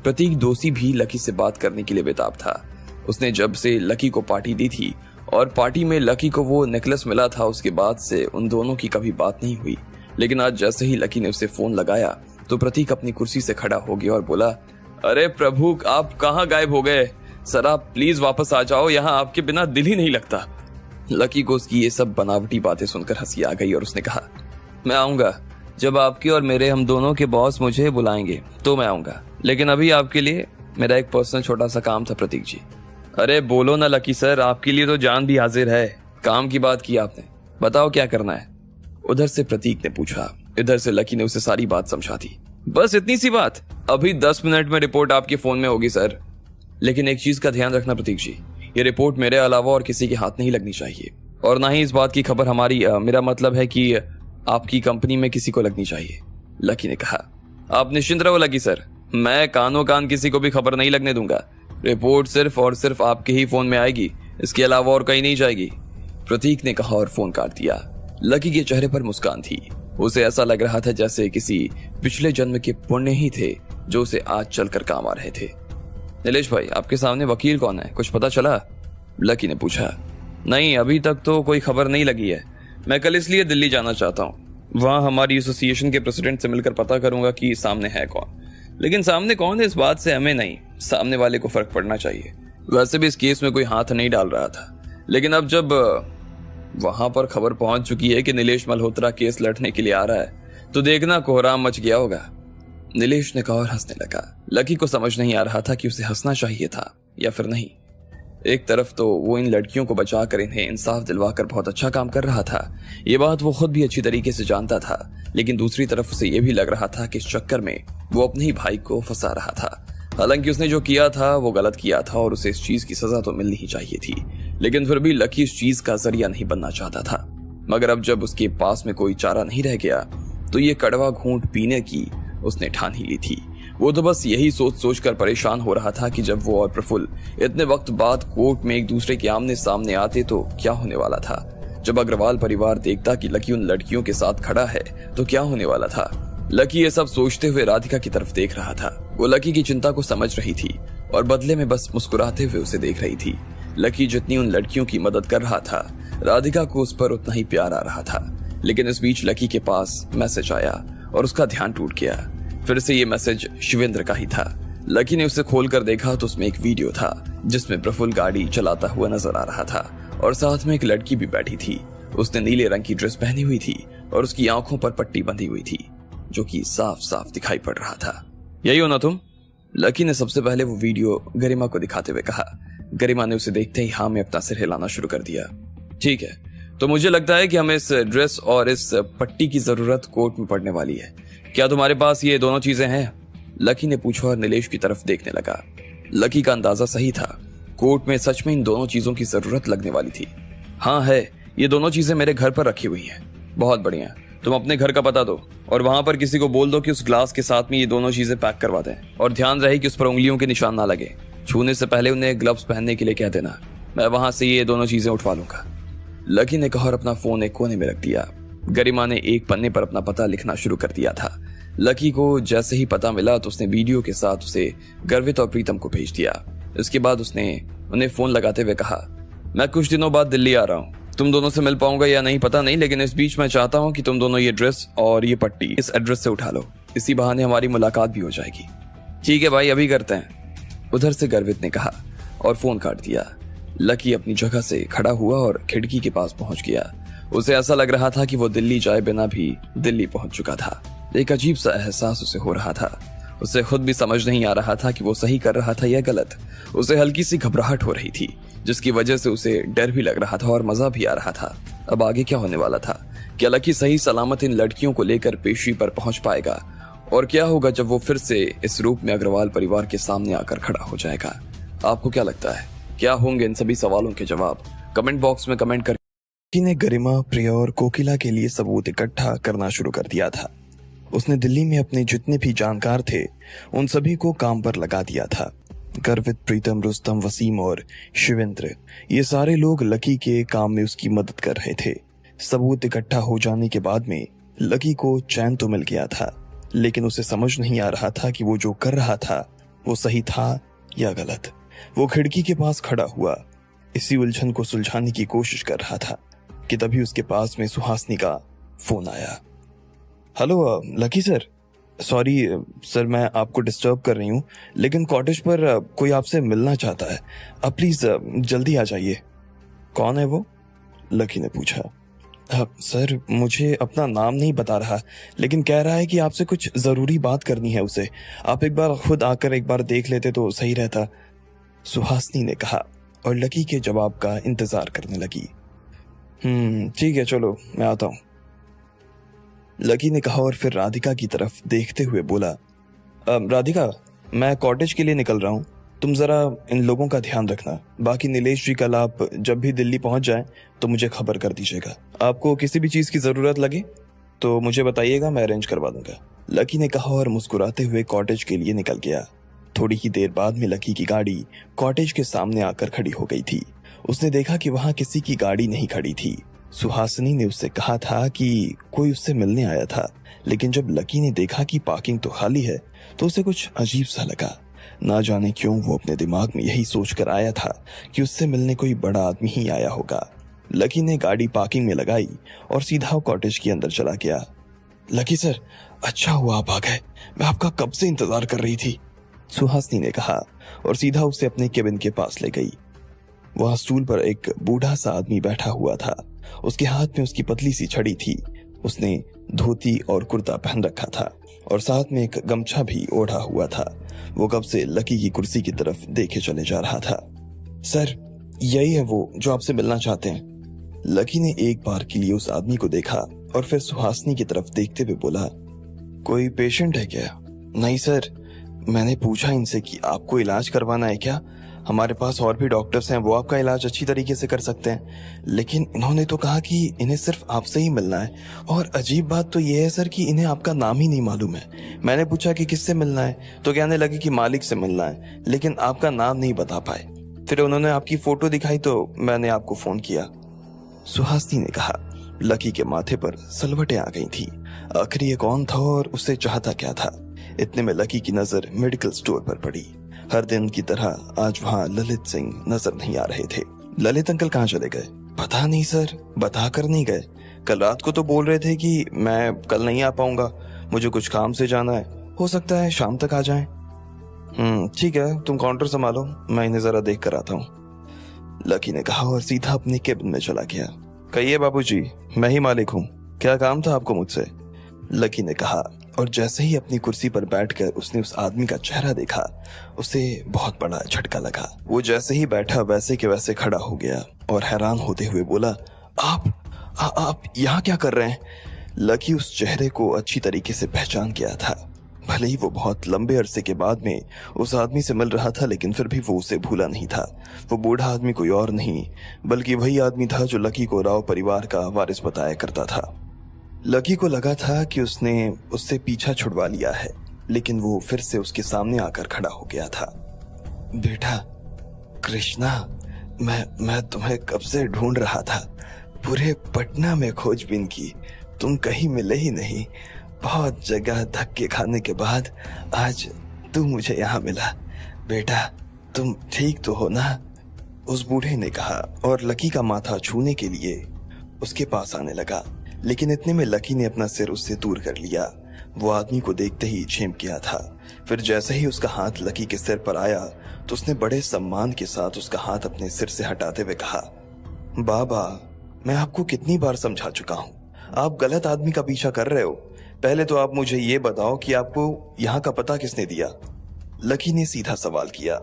Speaker 1: प्रतीक डोसी भी लकी से बात करने के लिए बेताब था। उसने जब से लकी को पार्टी दी थी और पार्टी में लकी को वो नेकलेस मिला था, उसके बाद से उन दोनों की कभी बात नहीं हुई। लेकिन आज जैसे ही लकी ने उसे फोन लगाया तो प्रतीक अपनी कुर्सी से खड़ा हो गया और बोला, अरे प्रभु, आप कहाँ गायब हो गए? सर आप प्लीज वापस आ जाओ, यहाँ आपके बिना दिल ही नहीं लगता। लकी को उसकी ये सब बनावटी बातें सुनकर हंसी आ गई और उसने कहा, मैं आऊंगा जब आपके और मेरे हम दोनों के बॉस मुझे बुलाएंगे तो मैं आऊंगा, लेकिन अभी आपके लिए मेरा एक पर्सनल छोटा सा काम था प्रतीक जी। अरे बोलो ना लकी सर, आपके लिए तो जान भी हाजिर है। काम की बात की आपने, बताओ क्या करना है? उधर से प्रतीक ने पूछा। इधर से लकी ने उसे सारी बात समझा दी। बस इतनी सी बात? अभी 10 मिनट में रिपोर्ट आपके फोन में होगी सर। लेकिन एक चीज का ध्यान रखना प्रतीक जी, ये रिपोर्ट मेरे अलावा और किसी के हाथ नहीं लगनी चाहिए, और ना ही इस बात की खबर हमारी मेरा मतलब है कि आपकी कंपनी में किसी को लगनी चाहिए, लकी ने कहा। आप निश्चिंत रहो लकी सर, मैं कानो कान किसी को भी खबर नहीं लगने दूंगा। रिपोर्ट सिर्फ और सिर्फ आपके ही फोन में आएगी, इसके अलावा और कहीं नहीं जाएगी, प्रतीक ने कहा और फोन काट दिया। लकी के चेहरे पर मुस्कान थी। उसे ऐसा लग रहा था जैसे किसी पिछले जन्म के पुण्य ही थे जो उसे आज चलकर काम आ रहे थे। नीलेश भाई, आपके सामने वकील कौन है, कुछ पता चला? लकी ने पूछा। नहीं, अभी तक तो कोई खबर नहीं लगी है। मैं कल इसलिए दिल्ली जाना चाहता हूँ, वहाँ हमारी एसोसिएशन के प्रेसिडेंट से मिलकर पता करूंगा कि सामने है कौन। लेकिन सामने कौन है इस बात से हमें नहीं, सामने वाले को फर्क पड़ना चाहिए। वैसे भी इस केस में कोई हाथ नहीं डाल रहा था, लेकिन अब जब वहां पर खबर पहुंच चुकी है कि नीलेश मल्होत्रा केस लड़ने के लिए आ रहा है तो देखना कोहराम मच गया होगा, नीलेश ने कहा और हंसने लगा। लकी को समझ नहीं आ रहा था कि उसे हंसना चाहिए था या फिर नहीं। एक तरफ तो वो इन लड़कियों को बचा कर इन्हें इंसाफ दिलवाकर बहुत अच्छा काम कर रहा था, ये बात वो खुद भी अच्छी तरीके से जानता था, लेकिन दूसरी तरफ उसे ये भी लग रहा था कि इस चक्कर में वो अपने ही भाई को फंसा रहा था। हालांकि उसने जो किया था वो गलत किया था और उसे इस चीज की सजा तो मिलनी ही चाहिए थी, लेकिन फिर भी लकी इस चीज का जरिया नहीं बनना चाहता था। मगर अब जब उसके पास में कोई चारा नहीं रह गया तो ये कड़वा घूंट पीने की उसने ठान ही ली थी। वो तो बस यही सोच सोच कर परेशान हो रहा था कि जब वो और प्रफुल्ल इतने वक्त बाद कोर्ट में एक दूसरे के आमने सामने आते तो क्या होने वाला था। जब अग्रवाल परिवार देखता कि लकी उन लड़कियों के साथ खड़ा है तो क्या होने वाला था। लकी ये सब सोचते हुए राधिका की तरफ देख रहा था। वो लकी की चिंता को समझ रही थी और बदले में बस मुस्कुराते हुए उसे देख रही थी। लकी जितनी उन लड़कियों की मदद कर रहा था, राधिका को उस पर उतना ही प्यार आ रहा था। लेकिन इस बीच लकी के पास मैसेज आया और उसका ध्यान टूट गया। फिर से ये मैसेज शिवेंद्र का ही था। लकी ने उसे खोलकर देखा तो उसमें एक वीडियो था जिसमें प्रफुल्ल गाड़ी चलाता हुआ नजर आ रहा था और साथ में एक लड़की भी बैठी थी। उसने नीले रंग की ड्रेस पहनी हुई थी और उसकी आंखों पर पट्टी बंधी हुई थी जो कि साफ साफ दिखाई पड़ रहा था। यही हो ना तुम? लकी ने सबसे पहले वो वीडियो गरिमा को दिखाते हुए कहा। गरिमा ने उसे देखते ही हाँ में अपना सिर हिलाना शुरू कर दिया। ठीक है, तो मुझे लगता है कि हमें इस ड्रेस और इस पट्टी की जरूरत कोर्ट में पड़ने वाली है। क्या तुम्हारे पास ये दोनों चीजें हैं? लकी ने पूछा और नीलेश की तरफ देखने लगा। लकी का अंदाजा सही था, कोर्ट में सच में इन दोनों चीजों की जरूरत लगने वाली थी। हाँ है, ये दोनों चीजें मेरे घर पर रखी हुई हैं। बहुत बढ़िया, तुम अपने घर का पता दो और वहां पर किसी को बोल दो कि उस ग्लास के साथ में ये दोनों चीजें पैक करवा दें और ध्यान रहे कि उस पर उंगलियों के निशान ना लगे। छूने से पहले उन्हें ग्लव्स पहनने के लिए कह देना। मैं वहां से ये दोनों चीजें उठवा लूंगा। लकी ने कहा और अपना फोन एक कोने में रख दिया। गरिमा ने एक पन्ने पर अपना पता लिखना शुरू कर दिया था। लकी को जैसे ही पता मिला तो उसने वीडियो के साथ उसे गर्वित और प्रीतम को भेज दिया। इसके बाद उसने उन्हें फोन लगाते हुए कहा, मैं कुछ दिनों बाद दिल्ली आ रहा हूँ। तुम दोनों से मिल पाऊंगा या नहीं पता नहीं, लेकिन इस बीच मैं चाहता हूँ कि तुम दोनों ये ड्रेस और ये पट्टी इस एड्रेस से उठा लो। इसी बहाने हमारी मुलाकात भी हो जाएगी। ठीक है भाई, अभी करते हैं, उधर से गर्वित ने कहा और फोन काट दिया। लकी अपनी जगह से खड़ा हुआ और खिड़की के पास पहुंच गया। उसे ऐसा लग रहा था कि वो दिल्ली जाए बिना भी दिल्ली पहुंच चुका था। एक अजीब सा एहसास उसे हो रहा था। उसे खुद भी समझ नहीं आ रहा था कि वो सही कर रहा था या गलत। उसे हल्की सी घबराहट हो रही थी जिसकी वजह से उसे डर भी लग रहा था और मजा भी आ रहा था। अब आगे क्या होने वाला था? क्या लकी सही सलामत इन लड़कियों को लेकर पेशी पर पहुंच पाएगा? और क्या होगा जब वो फिर से इस रूप में अग्रवाल परिवार के सामने आकर खड़ा हो जाएगा? आपको क्या लगता है, क्या होंगे इन सभी सवालों के जवाब? कमेंट बॉक्स में कमेंट कर। ने गरिमा, प्रिया और कोकिला के लिए सबूत इकट्ठा करना शुरू कर दिया था। उसने दिल्ली में अपने जितने भी जानकार थे उन सभी को काम पर लगा दिया था। गर्वित, प्रीतम, रुस्तम, वसीम और शिवेंद्र, ये सारे लोग लकी के काम में उसकी मदद कर रहे थे। सबूत इकट्ठा हो जाने के बाद में लकी को चैन तो मिल गया था, लेकिन उसे समझ नहीं आ रहा था कि वो जो कर रहा था वो सही था या गलत। वो खिड़की के पास खड़ा हुआ इसी उलझन को सुलझाने की कोशिश कर रहा था कि तभी उसके पास में सुहासिनी का फोन आया। Hello lucky sir, sorry sir, मैं आपको डिस्टर्ब कर रही हूँ, लेकिन कॉटेज पर कोई आपसे मिलना चाहता है। आप प्लीज जल्दी आ जाइए। कौन है वो? लकी ने पूछा। सर, मुझे अपना नाम नहीं बता रहा, लेकिन कह रहा है कि आपसे कुछ जरूरी बात करनी है उसे। आप एक बार खुद आकर एक बार देख लेते तो सही रहता, सुहासिनी ने कहा और लकी के जवाब का इंतजार करने लगी। ठीक है, चलो मैं आता हूँ, लकी ने कहा और फिर राधिका की तरफ देखते हुए बोला, राधिका, मैं कॉटेज के लिए निकल रहा हूँ, तुम जरा इन लोगों का ध्यान रखना। बाकी नीलेश जी, कल आप जब भी दिल्ली पहुंच जाएं तो मुझे खबर कर दीजिएगा। आपको किसी भी चीज की जरूरत लगे तो मुझे बताइएगा, मैं अरेंज करवा दूंगा, लकी ने कहा और मुस्कुराते हुए कॉटेज के लिए निकल गया। थोड़ी ही देर बाद में लकी की गाड़ी कॉटेज के सामने आकर खड़ी हो गई थी। उसने देखा कि वहां किसी की गाड़ी नहीं खड़ी थी। सुहासिनी ने उससे कहा था कि कोई उससे मिलने आया था, लेकिन जब लकी ने देखा कि पार्किंग तो खाली है तो उसे कुछ अजीब सा लगा। ना जाने क्यों वो अपने दिमाग में यही सोचकर आया था कि उससे मिलने कोई बड़ा आदमी ही आया होगा। लकी ने गाड़ी पार्किंग में लगाई और सीधा कॉटेज के अंदर चला गया। लकी सर, अच्छा हुआ आप आ गए, मैं आपका कब से इंतजार कर रही थी, सुहासिनी ने कहा और सीधा उसे अपने केबिन के पास ले गई। वहां स्टूल पर एक बूढ़ा सा आदमी बैठा हुआ था। उसके हाथ में उसकी पतली सी छड़ी थी। उसने धोती और कुर्ता पहन रखा था और साथ में एक गमछा भी ओढ़ा हुआ था। वो कब से लकी की कुर्सी की तरफ देखे चले जा रहा था। सर, यही है वो जो आपसे मिलना चाहते हैं। लकी ने एक बार के लिए उस आदमी को देखा और फिर सुहासिनी की तरफ देखते हुए बोला, कोई पेशेंट है क्या? नहीं सर, मैंने पूछा इनसे कि आपको इलाज करवाना है क्या, हमारे पास और भी डॉक्टर्स हैं, वो आपका इलाज अच्छी तरीके से कर सकते हैं, लेकिन इन्होंने तो कहा कि इन्हें सिर्फ आपसे ही मिलना है। और अजीब बात तो ये है सर कि इन्हें आपका नाम ही नहीं मालूम है। मैंने पूछा कि किससे मिलना है तो कहने लगे कि मालिक से मिलना है, लेकिन आपका नाम नहीं बता पाए। फिर उन्होंने आपकी फोटो दिखाई तो मैंने आपको फोन किया, सुहासिनी ने कहा। लकी के माथे पर सलवटें आ गई थी। आखिर ये कौन था और उससे चाहता क्या था? इतने में लकी की नजर मेडिकल स्टोर पर पड़ी। हर दिन की तरह आज वहां ललित सिंह नजर नहीं आ रहे थे। ललित अंकल कहाँ चले गए? पता नहीं सर, बता कर नहीं गए। कल रात को तो बोल रहे थे कि मैं कल नहीं आ पाऊंगा, मुझे कुछ काम से जाना है, हो सकता है शाम तक आ जाएं।
Speaker 2: ठीक है, तुम काउंटर संभालो, मैं इन्हें जरा देख कर आता हूँ, लकी ने कहा और सीधा अपने केबिन में चला गया। कहिए बाबूजी, मैं ही मालिक हूँ, क्या काम था आपको मुझसे? लकी ने कहा और जैसे ही अपनी कुर्सी पर बैठकर उसने उस आदमी का चेहरा देखा, उसे बहुत बड़ा झटका लगा। वो जैसे ही बैठा वैसे के वैसे खड़ा हो गया और हैरान होते हुए बोला, आप यहाँ क्या कर रहे हैं? लकी उस चेहरे को अच्छी तरीके से पहचान गया था। भले ही वो बहुत लंबे अरसे के बाद में उस आदमी से मिल रहा था, लेकिन फिर भी वो उसे भूला नहीं था। वो बूढ़ा आदमी कोई और नहीं बल्कि वही आदमी था जो लकी को राव परिवार का वारिस बताया करता था। लकी को लगा था कि उसने उससे पीछा छुड़वा लिया है, लेकिन वो फिर से उसके सामने आकर खड़ा हो गया था। बेटा कृष्णा, मैं तुम्हें कब से ढूंढ रहा था, पूरे पटना में खोजबीन की, तुम कहीं मिले ही नहीं। बहुत जगह धक्के खाने के बाद आज तू मुझे यहाँ मिला। बेटा तुम ठीक तो हो ना? उस बूढ़े ने कहा और लकी का माथा छूने के लिए उसके पास आने लगा, लेकिन इतने में लकी ने अपना सिर उससे दूर कर लिया। वो आदमी को देखते ही झेंप गया था। फिर जैसे ही उसका हाथ लकी के सिर पर आया तो उसने बड़े सम्मान के साथ उसका हाथ अपने सिर से हटाते हुए कहा, बाबा मैं आपको कितनी बार समझा चुका हूँ, आप गलत आदमी का पीछा कर रहे हो। पहले तो आप मुझे ये बताओ कि आपको यहाँ का पता किसने दिया? लकी ने सीधा सवाल किया।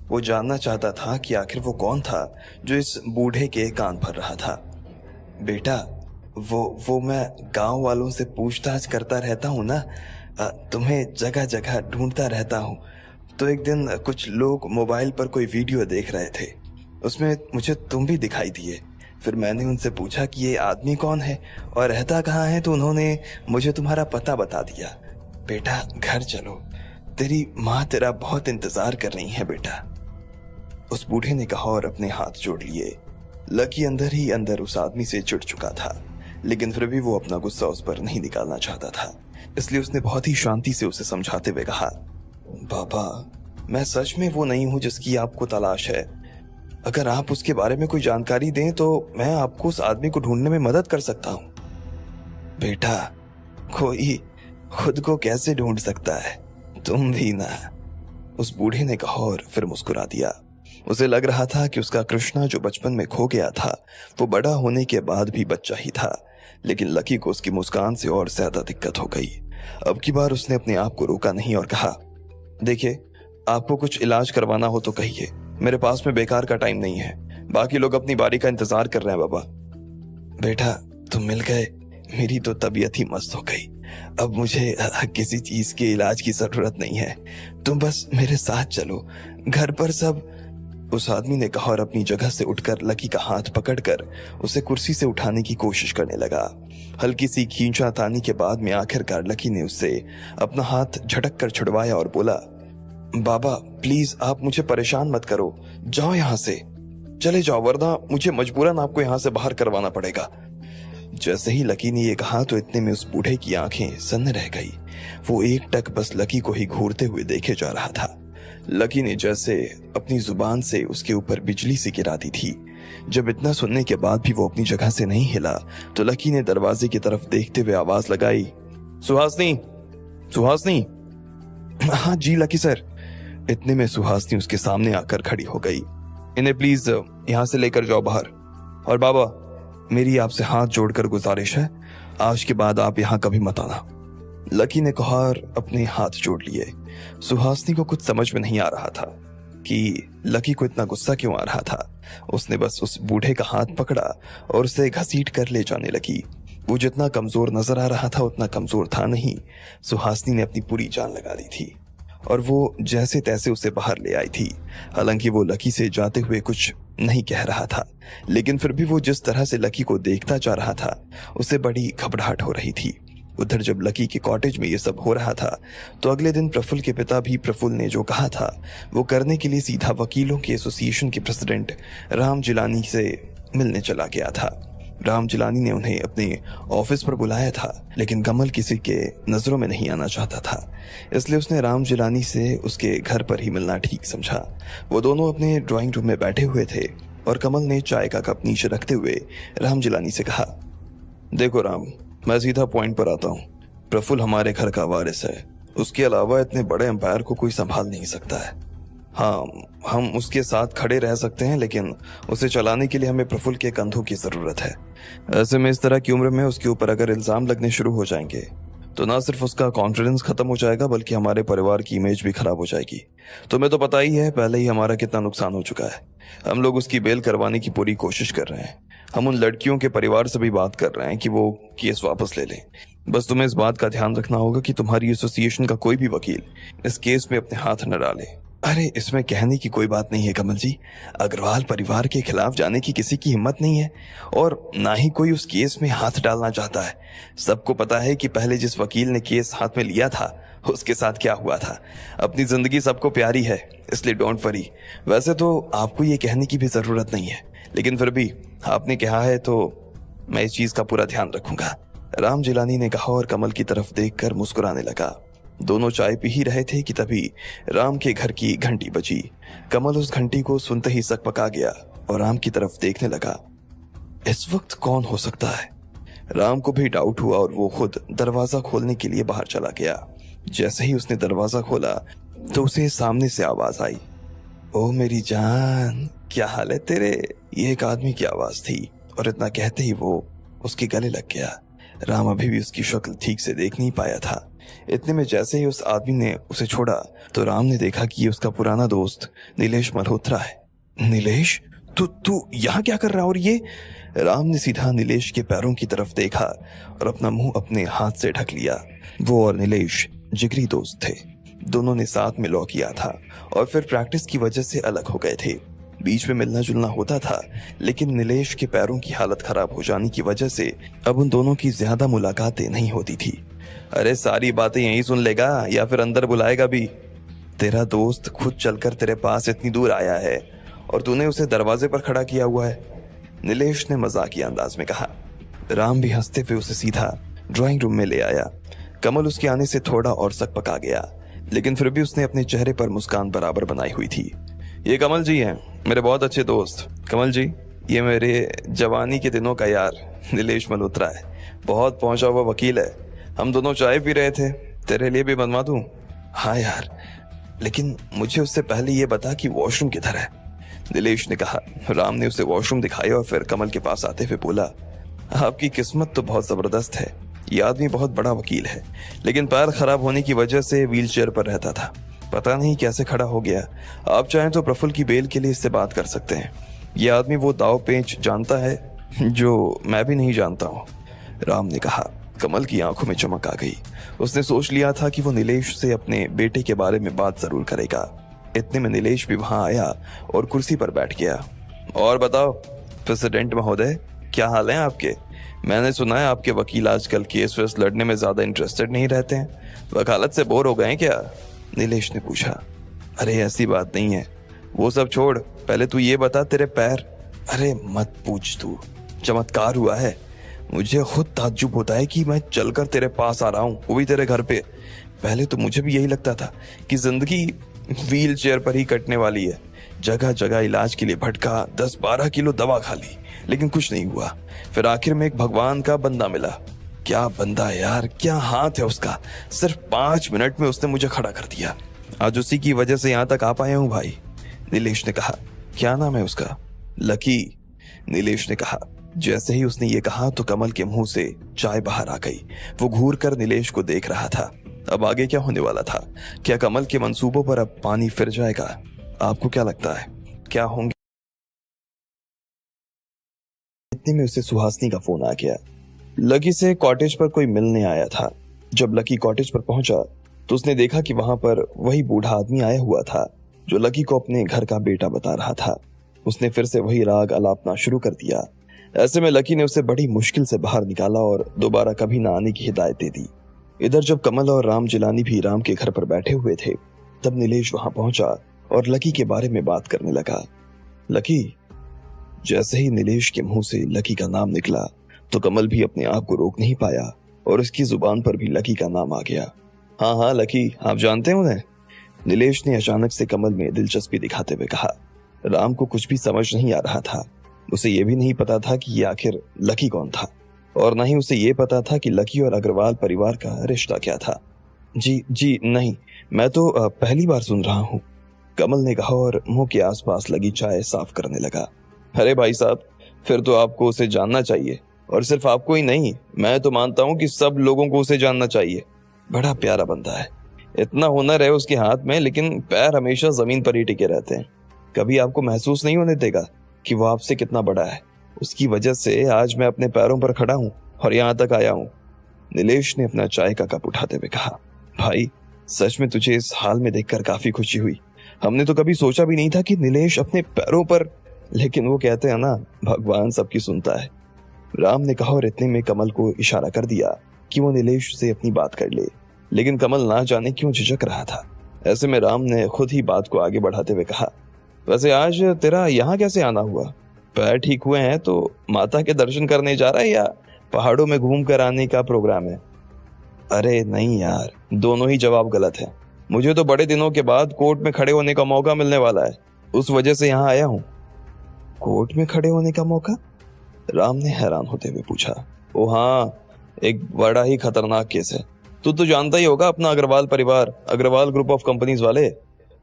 Speaker 2: वो जानना चाहता था कि आखिर वो कौन था जो इस बूढ़े के कान भर रहा था। बेटा वो मैं गांव वालों से पूछताछ करता रहता हूँ ना, तुम्हें जगह जगह ढूंढता रहता हूँ। तो एक दिन कुछ लोग मोबाइल पर कोई वीडियो देख रहे थे, उसमें मुझे तुम भी दिखाई दिए। फिर मैंने उनसे पूछा कि ये आदमी कौन है और रहता कहाँ है, तो उन्होंने मुझे तुम्हारा पता बता दिया। बेटा घर चलो, तेरी माँ तेरा बहुत इंतजार कर रही है बेटा, उस बूढ़े ने कहा और अपने हाथ जोड़ लिए। लकी अंदर ही अंदर उस आदमी से चिढ़ चुका था, लेकिन फिर भी वो अपना गुस्सा उस पर नहीं निकालना चाहता था, इसलिए उसने बहुत ही शांति से उसे समझाते हुए कहा, बाबा मैं सच में वो नहीं हूं जिसकी आपको तलाश है। अगर आप उसके बारे में कोई जानकारी दें तो मैं आपको उस आदमी को ढूंढने में मदद कर सकता हूं। बेटा कोई खुद को कैसे ढूंढ सकता है, तुम भी ना, उस बूढ़े ने कहा और फिर मुस्कुरा दिया। उसे लग रहा था कि उसका कृष्णा जो बचपन में खो गया था वो बड़ा होने के बाद भी बच्चा ही था, लेकिन लकी को उसकी मुस्कान से और ज्यादा दिक्कत हो गई। अब की बार उसने अपने आप को रोका नहीं और कहा, देखिए आपको कुछ इलाज करवाना हो तो कहिए, मेरे पास में बेकार का टाइम नहीं है, बाकी लोग अपनी बारी का इंतजार कर रहे हैं। बाबा बेटा तुम मिल गए, मेरी तो तबीयत ही मस्त हो गई। अब मुझे किसी चीज के इलाज की जरूरत नहीं है, तुम बस मेरे साथ चलो, घर पर सब, उस आदमी ने कहा और अपनी जगह से उठकर लकी का हाथ पकड़कर उसे कुर्सी से उठाने की कोशिश करने लगा। हल्की सी खींचातानी के बाद में आखिरकार लकी ने उससे अपना हाथ झटक कर छुड़वाया और बोला, बाबा प्लीज आप मुझे परेशान मत करो, जाओ यहाँ से, चले जाओ, वरना मुझे मजबूरन आपको यहाँ से बाहर करवाना पड़ेगा। जैसे ही लकी ने ये कहा तो इतने में उस बूढ़े की आंखें सन्न रह गई। वो एक टक बस लकी को ही घूरते हुए देखे जा रहा था। लकी ने जैसे अपनी जुबान से उसके ऊपर बिजली सी गिरा दी थी। जब इतना सुनने के बाद भी वो अपनी जगह से नहीं हिला तो लकी ने दरवाजे की तरफ देखते हुए आवाज लगाई, सुहासनी, सुहासनी। हाँ जी लकी सर। इतने में सुहासनी उसके सामने आकर खड़ी हो गई। इन्हें प्लीज यहां से लेकर जाओ बाहर, और बाबा मेरी आपसे हाथ जोड़कर गुजारिश है, आज के बाद आप यहाँ कभी मत आना। लकी ने कहा और अपने हाथ जोड़ लिए। सुहासनी को कुछ समझ में नहीं आ रहा था कि लकी को इतना गुस्सा क्यों आ रहा था। उसने बस उस बूढ़े का हाथ पकड़ा और उसे घसीट कर ले जाने लगी। वो जितना कमजोर नजर आ रहा था उतना कमजोर था नहीं। सुहासनी ने अपनी पूरी जान लगा दी थी और वो जैसे तैसे उसे बाहर ले आई थी। हालांकि वो लकी से जाते हुए कुछ नहीं कह रहा था, लेकिन फिर भी वो जिस तरह से लकी को देखता जा रहा था उसे बड़ी घबराहट हो रही थी। उधर जब लकी के कॉटेज में ये सब हो रहा था तो अगले दिन प्रफुल्ल के पिता भी प्रफुल्ल ने जो कहा था वो करने के लिए सीधा वकीलों के एसोसिएशन के प्रेसिडेंट राम जिलानी से मिलने चला गया था। राम जिलानी ने उन्हें अपने ऑफिस पर बुलाया था, लेकिन कमल किसी के नजरों में नहीं आना चाहता था, इसलिए उसने राम जिलानी से उसके घर पर ही मिलना ठीक समझा। वो दोनों अपने ड्राइंग रूम में बैठे हुए थे और कमल ने चाय का कप नीचे रखते हुए राम जिलानी से कहा, देखो राम, मैं सीधा पॉइंट पर आता हूँ। प्रफुल्ल हमारे घर का वारिस है, उसके अलावा इतने बड़े एम्पायर को कोई संभाल नहीं सकता है। हाँ, हम उसके साथ खड़े रह सकते हैं, लेकिन उसे चलाने के लिए हमें प्रफुल्ल के कंधों की जरूरत है। ऐसे में इस तरह की उम्र में उसके ऊपर अगर इल्जाम लगने शुरू हो जाएंगे तो ना सिर्फ उसका कॉन्फिडेंस खत्म हो जाएगा बल्कि हमारे परिवार की इमेज भी खराब हो जाएगी। तुम्हें तो पता ही है पहले ही हमारा कितना नुकसान हो चुका है। हम लोग उसकी बेल करवाने की पूरी कोशिश कर रहे हैं। हम उन लड़कियों के परिवार से भी बात कर रहे हैं कि वो केस वापस ले लें। बस तुम्हें इस बात का ध्यान रखना होगा कि तुम्हारी एसोसिएशन का कोई भी वकील इस केस में अपने हाथ न डाले। अरे इसमें कहने की कोई बात नहीं है कमल जी। अग्रवाल परिवार के खिलाफ जाने की किसी की हिम्मत नहीं है और ना ही कोई उस केस में हाथ डालना चाहता है। सबको पता है कि पहले जिस वकील ने केस हाथ में लिया था उसके साथ क्या हुआ था। अपनी जिंदगी सबको प्यारी है, इसलिए डोंट वरी। वैसे तो आपको ये कहने की भी जरूरत नहीं है, लेकिन फिर भी आपने कहा है तो मैं इस चीज का पूरा ध्यान रखूंगा, राम जिलानी ने कहा और कमल की तरफ देखकर मुस्कुराने लगा। दोनों चाय पी ही रहे थे कि तभी राम के घर की घंटी बजी। कमल उस घंटी को सुनते ही सकपका गया और राम की तरफ देखने लगा। इस वक्त कौन हो सकता है? राम को भी डाउट हुआ और वो खुद दरवाजा खोलने के लिए बाहर चला गया। जैसे ही उसने दरवाजा खोला तो उसे सामने से आवाज आई, ओ मेरी जान, क्या हाल है तेरे? ये एक आदमी की आवाज थी और इतना कहते ही वो उसके गले लग गया। राम अभी भी उसकी शक्ल ठीक से देख नहीं पाया था। इतने में जैसे ही उस आदमी ने उसे छोड़ा तो राम ने देखा कि ये उसका पुराना दोस्त नीलेश मल्होत्रा है। नीलेश, तू यहाँ क्या कर रहा है? और ये? राम ने सीधा नीलेश के पैरों की तरफ देखा और अपना मुंह अपने हाथ से ढक लिया। वो और नीलेश जिगरी दोस्त थे। दोनों ने साथ में लॉ किया था और फिर प्रैक्टिस की वजह से अलग हो गए थे। बीच में मिलना जुलना होता था, लेकिन नीलेश के पैरों की हालत खराब हो जाने की वजह से अब उन दोनों की ज्यादा मुलाकातें नहीं होती थी। अरे सारी बातें यहीं सुन लेगा या फिर अंदर बुलाएगा भी? तेरा दोस्त खुद चलकर तेरे पास इतनी दूर आया है और तूने उसे दरवाजे पर खड़ा किया हुआ है, नीलेश ने मजाकिया अंदाज में कहा। राम भी हंसते हुए उसे सीधा ड्राइंग रूम में ले आया। कमल उसके आने से थोड़ा और सकपका गया, लेकिन फिर भी उसने अपने चेहरे पर मुस्कान बराबर बनाई हुई थी। ये कमल जी हैं, मेरे बहुत अच्छे दोस्त। कमल जी, ये मेरे जवानी के दिनों का यार नीलेश मल्होत्रा है, बहुत पहुंचा हुआ वकील है। हम दोनों चाय पी रहे थे, तेरे लिए भी बनवा दूं? हाँ यार, लेकिन मुझे उससे पहले ये बता कि वॉशरूम किधर है, नीलेश ने कहा। राम ने उसे वॉशरूम दिखाया और फिर कमल के पास आते हुए बोला, आपकी किस्मत तो बहुत जबरदस्त है। ये आदमी बहुत बड़ा वकील है, लेकिन पैर खराब होने की वजह से व्हील चेयर पर रहता था। पता नहीं कैसे खड़ा हो गया। आप चाहें तो प्रफुल्ल की बेल के लिए इससे बात कर सकते हैं। ये आदमी वो दाव पेंच जानता है जो मैं भी नहीं जानता हूँ, राम ने कहा। कमल की आंखों में चमक आ गई। उसने सोच लिया था कि वो नीलेश से अपने बेटे के बारे में बात जरूर करेगा। इतने में नीलेश भी वहां आया और कुर्सी पर बैठ गया। और बताओ प्रेसिडेंट महोदय, क्या हाल है आपके? मैंने सुना है आपके वकील आजकल केस वेस लड़ने में ज्यादा इंटरेस्टेड नहीं रहते हैं, वकालत से बोर हो गए क्या? नीलेश ने पूछा। अरे ऐसी बात नहीं है, वो सब छोड़, पहले तू ये बता तेरे पैर। अरे मत पूछ, तू चमत्कार हुआ है। मुझे खुद ताज्जुब होता है कि मैं चलकर तेरे पास आ रहा हूँ, वो भी तेरे घर पे। पहले तो मुझे भी यही लगता था कि जिंदगी व्हील चेयर पर ही कटने वाली है। जगह जगह इलाज के लिए भटका, 10-12 किलो दवा खा ली, लेकिन कुछ नहीं हुआ। फिर आखिर में एक भगवान का बंदा मिला। क्या बंदा है यार, क्या हाथ है उसका। सिर्फ 5 मिनट में उसने मुझे खड़ा कर दिया। आज उसी की वजह से यहाँ तक आ पाया हूँ भाई, नीलेश ने कहा। क्या नाम है उसका? लकी, नीलेश ने कहा। जैसे ही उसने ये कहा तो कमल के मुंह से चाय बाहर आ गई। वो घूर कर नीलेश को देख रहा था। अब आगे क्या होने वाला था? क्या कमल के मंसूबों पर अब पानी फिर जाएगा? आपको क्या लगता है, क्या होंगे? इतने में उसे सुहासनी का फोन आ गया। लकी से कॉटेज पर कोई मिलने आया था। जब लकी कॉटेज पर पहुंचा तो उसने देखा कि वहां पर वही बूढ़ा आदमी आया हुआ था जो लकी को अपने घर का बेटा बता रहा था। उसने फिर से वही राग अलापना शुरू कर दिया। ऐसे में लकी ने उसे बड़ी मुश्किल से बाहर निकाला और दोबारा कभी ना आने की हिदायत दे दी। इधर जब कमल और राम जिलानी भी राम के घर पर बैठे हुए थे तब नीलेश वहां पहुंचा और लकी के बारे में बात करने लगा। लकी। जैसे ही नीलेश के मुंह से लकी का नाम निकला तो कमल भी अपने आप को रोक नहीं पाया और उसकी जुबान पर भी लकी का नाम आ गया। हाँ हाँ लकी, आप जानते हैं उन्हें? नीलेश ने अचानक से कमल में दिलचस्पी दिखाते हुए कहा। राम को कुछ भी समझ नहीं आ रहा था। उसे यह भी नहीं पता था कि ये आखिर लकी कौन था और न ही उसे ये पता था कि लकी और अग्रवाल परिवार का रिश्ता क्या था। जी जी नहीं, मैं तो पहली बार सुन रहा हूँ, कमल ने कहा और मुंह के आसपास लगी चाय साफ करने लगा। अरे भाई साहब, फिर तो आपको उसे जानना चाहिए, और सिर्फ आपको ही नहीं, मैं तो मानता हूँ कि सब लोगों को उसे जानना चाहिए। बड़ा प्यारा बंदा है, इतना हुनर है उसके हाथ में, लेकिन पैर हमेशा जमीन पर ही टिके रहते हैं। कभी आपको महसूस नहीं होने देगा कि वो आपसे कितना बड़ा है। उसकी वजह से आज मैं अपने पैरों पर खड़ा हूँ और यहाँ तक आया हूँ। नीलेश ने अपना चाय का कप उठाते हुए कहा। भाई, सच में तुझे इस हाल में देखकर काफी खुशी हुई। हमने तो कभी सोचा भी नहीं था कि नीलेश अपने पैरों पर, लेकिन वो कहते हैं ना, भगवान सबकी सुनता है, राम ने कहा और इतने में कमल को इशारा कर दिया कि वो नीलेश से अपनी बात कर ले। लेकिन कमल ना जाने क्यों झिझक रहा था। ऐसे में राम ने खुद ही बात को आगे बढ़ाते हुए कहा, वैसे आज तेरा यहाँ कैसे आना हुआ? पैर ठीक हुए हैं तो माता के दर्शन करने जा रहा है या पहाड़ों में घूम कर आने का प्रोग्राम है? अरे नहीं यार, दोनों ही जवाब गलत है। मुझे तो बड़े दिनों के बाद कोर्ट में खड़े होने का मौका मिलने वाला है, उस वजह से यहाँ आया हूँ। कोर्ट में खड़े होने का मौका? राम ने हैरान होते हुए पूछा। ओ हाँ, एक बड़ा ही खतरनाक केस है। तू तो जानता ही होगा अपना अग्रवाल परिवार, अग्रवाल ग्रुप ऑफ कंपनीज वाले।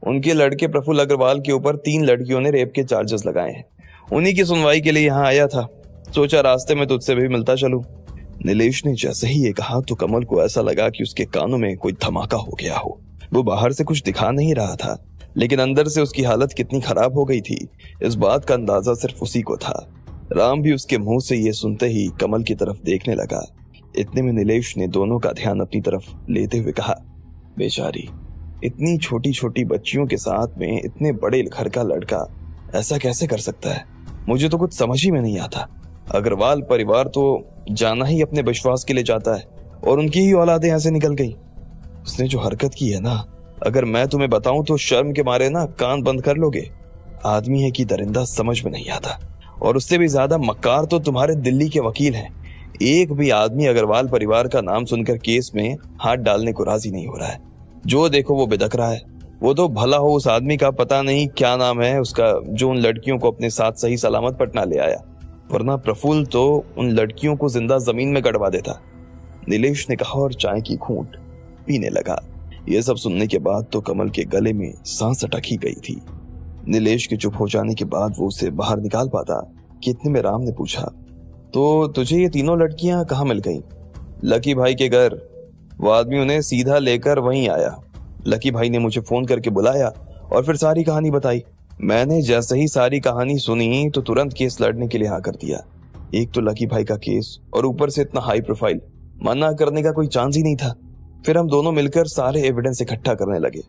Speaker 2: उनके लड़के प्रफुल्ल अग्रवाल के ऊपर 3 लड़कियों ने रेप के चार्जेस लगाए हैं। उन्हीं की सुनवाई के लिए यहाँ आया था, सोचा रास्ते में तुझसे भी मिलता चलूं। नीलेश ने जैसे ही ये कहा तो कमल को ऐसा लगा कि उसके कानों में कोई धमाका हो गया हो। वो बाहर से कुछ दिखा नहीं रहा था, लेकिन अंदर से उसकी हालत कितनी खराब हो गई थी, इस बात का अंदाजा सिर्फ उसी को था। राम भी उसके मुंह से ये सुनते ही कमल की तरफ देखने लगा। इतने में नीलेश ने दोनों का ध्यान अपनी तरफ लेते हुए कहा, बेचारी, इतनी छोटी छोटी बच्चियों के साथ में इतने बड़े घर का लड़का ऐसा कैसे कर सकता है? मुझे तो कुछ समझ ही में नहीं आता। अग्रवाल परिवार तो जाना ही अपने विश्वास के लिए जाता है, और उनकी ही औलादें ऐसे निकल गई। उसने जो हरकत की है ना, अगर मैं तुम्हें बताऊं तो शर्म के मारे ना कान बंद कर लोगे। आदमी है कि दरिंदा समझ में नहीं आता, और उससे भी ज्यादा मक्कार तो तुम्हारे दिल्ली के वकील हैं। एक भी आदमी अग्रवाल परिवार का नाम सुनकर केस में हाथ डालने को राजी नहीं हो रहा है। जो देखो वो बिदक रहा है। वो तो भला हो उस आदमी का, पता नहीं क्या नाम है उसका, जो उन लड़कियों को अपने साथ सही सलामत पटना ले आया, वरना प्रफुल्ल तो उन लड़कियों को जिंदा जमीन में गड़वा देता। नीलेश ने कहा और चाय की घूंट पीने लगा। यह सब सुनने के बाद तो कमल के गले में सांस अटक ही गई थी। नीलेश के चुप हो जाने के बाद वो उसे बाहर निकाल पाता कि इतने में राम ने पूछा, तो तुझे ये तीनों लड़कियां कहाँ मिल गईं? लकी भाई के घर। वो आदमी उन्हें सीधा लेकर वहीं आया। लकी भाई ने मुझे फोन करके बुलाया और फिर सारी कहानी बताई। मैंने जैसे ही सारी कहानी सुनी तो तुरंत केस लड़ने के लिए हाँ कर दिया। एक तो लकी भाई का केस, और ऊपर से इतना हाई प्रोफाइल, मना करने का कोई चांस ही नहीं था। फिर हम दोनों मिलकर सारे एविडेंस इकट्ठा करने लगे।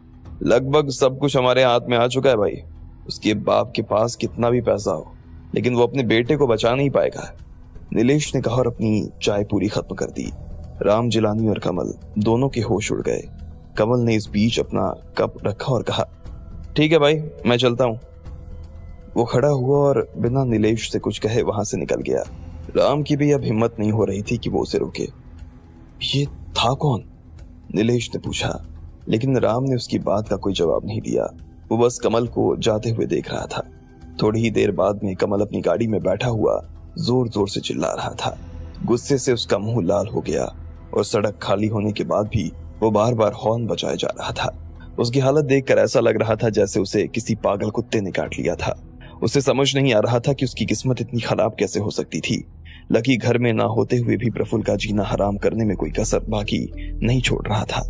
Speaker 2: लगभग सब कुछ हमारे हाथ में आ चुका है भाई। उसके बाप के पास कितना भी पैसा हो, लेकिन वो अपने बेटे को बचा नहीं पाएगा। नीलेश ने कहा और अपनी चाय पूरी खत्म कर दी। राम, जिलानी और कमल दोनों के होश उड़ गए। कमल ने इस बीच अपना कप रखा और कहा, ठीक है भाई, मैं चलता हूं। वो खड़ा हुआ और बिना नीलेश से कुछ कहे वहां से निकल गया। राम की भी अब हिम्मत नहीं हो रही थी कि वो उसे रोके। ये था कौन? नीलेश ने पूछा, लेकिन राम ने उसकी बात का कोई जवाब नहीं दिया। वो बस कमल को जाते हुए देख रहा था। थोड़ी ही देर बाद में कमल अपनी गाड़ी में बैठा हुआ जोर जोर से चिल्ला रहा था। गुस्से से उसका मुंह लाल हो गया और सड़क खाली होने के बाद भी वो बार बार हॉर्न बजाए जा रहा था। उसकी हालत देखकर ऐसा लग रहा था जैसे उसे किसी पागल कुत्ते ने काट लिया था। उसे समझ नहीं आ रहा था कि उसकी किस्मत इतनी खराब कैसे हो सकती थी। लकी घर में ना होते हुए भी प्रफुल्ल का जीना हराम करने में कोई कसर बाकी नहीं छोड़ रहा था।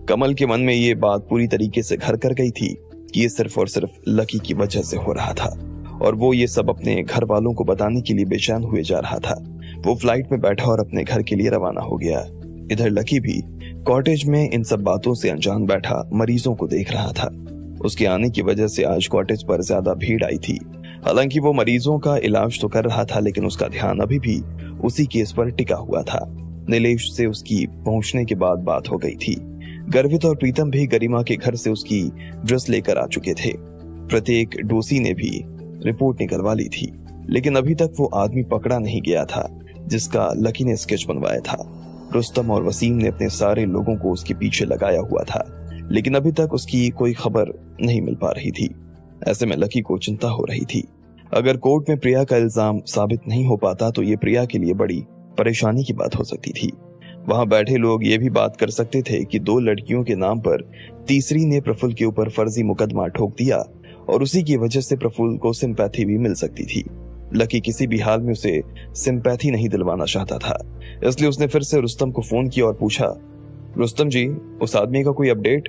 Speaker 2: कमल के मन में ये बात पूरी तरीके से घर कर गई थी कि ये सिर्फ और सिर्फ लकी की वजह से हो रहा था, और वो ये सब अपने घर वालों को बताने के लिए बेचैन हुए जा रहा था। वो फ्लाइट में बैठा और अपने घर के लिए रवाना हो गया। इधर लकी भी कॉटेज में इन सब बातों से अनजान बैठा मरीजों को देख रहा था। उसके आने की वजह से आज कॉटेज पर ज्यादा भीड़ आई थी। हालांकि वो मरीजों का इलाज तो कर रहा था, लेकिन उसका ध्यान अभी भी उसी केस पर टिका हुआ था। नीलेश से उसकी पहुंचने के बाद बात हो गई थी। गर्वित और प्रीतम भी गरिमा के घर से उसकी ड्रेस लेकर आ चुके थे। प्रत्येक डोसी ने भी रिपोर्ट निकलवा ली थी, लेकिन अभी तक वो आदमी पकड़ा नहीं गया था जिसका लकी ने स्केच बनवाया था। रुस्तम और वसीम ने अपने सारे लोगों को उसके पीछे लगाया हुआ था, लेकिन अभी तक उसकी कोई खबर नहीं मिल पा रही थी। ऐसे में लकी को चिंता हो रही थी। अगर कोर्ट में प्रिया का इल्जाम साबित नहीं हो पाता तो ये प्रिया के लिए बड़ी परेशानी की बात हो सकती थी। वहां बैठे लोग ये भी बात कर सकते थे कि 2 लड़कियों के नाम पर तीसरी ने प्रफुल्ल के ऊपर फर्जी मुकदमा ठोक दिया और उसी की वजह से प्रफुल्ल को सिंपैथी भी मिल सकती थी। लकी किसी भी हाल में उसे सिंपैथी नहीं दिलवाना चाहता था, इसलिए उसने फिर से रुस्तम को फोन किया और पूछा, रुस्तम जी, उस आदमी का कोई अपडेट?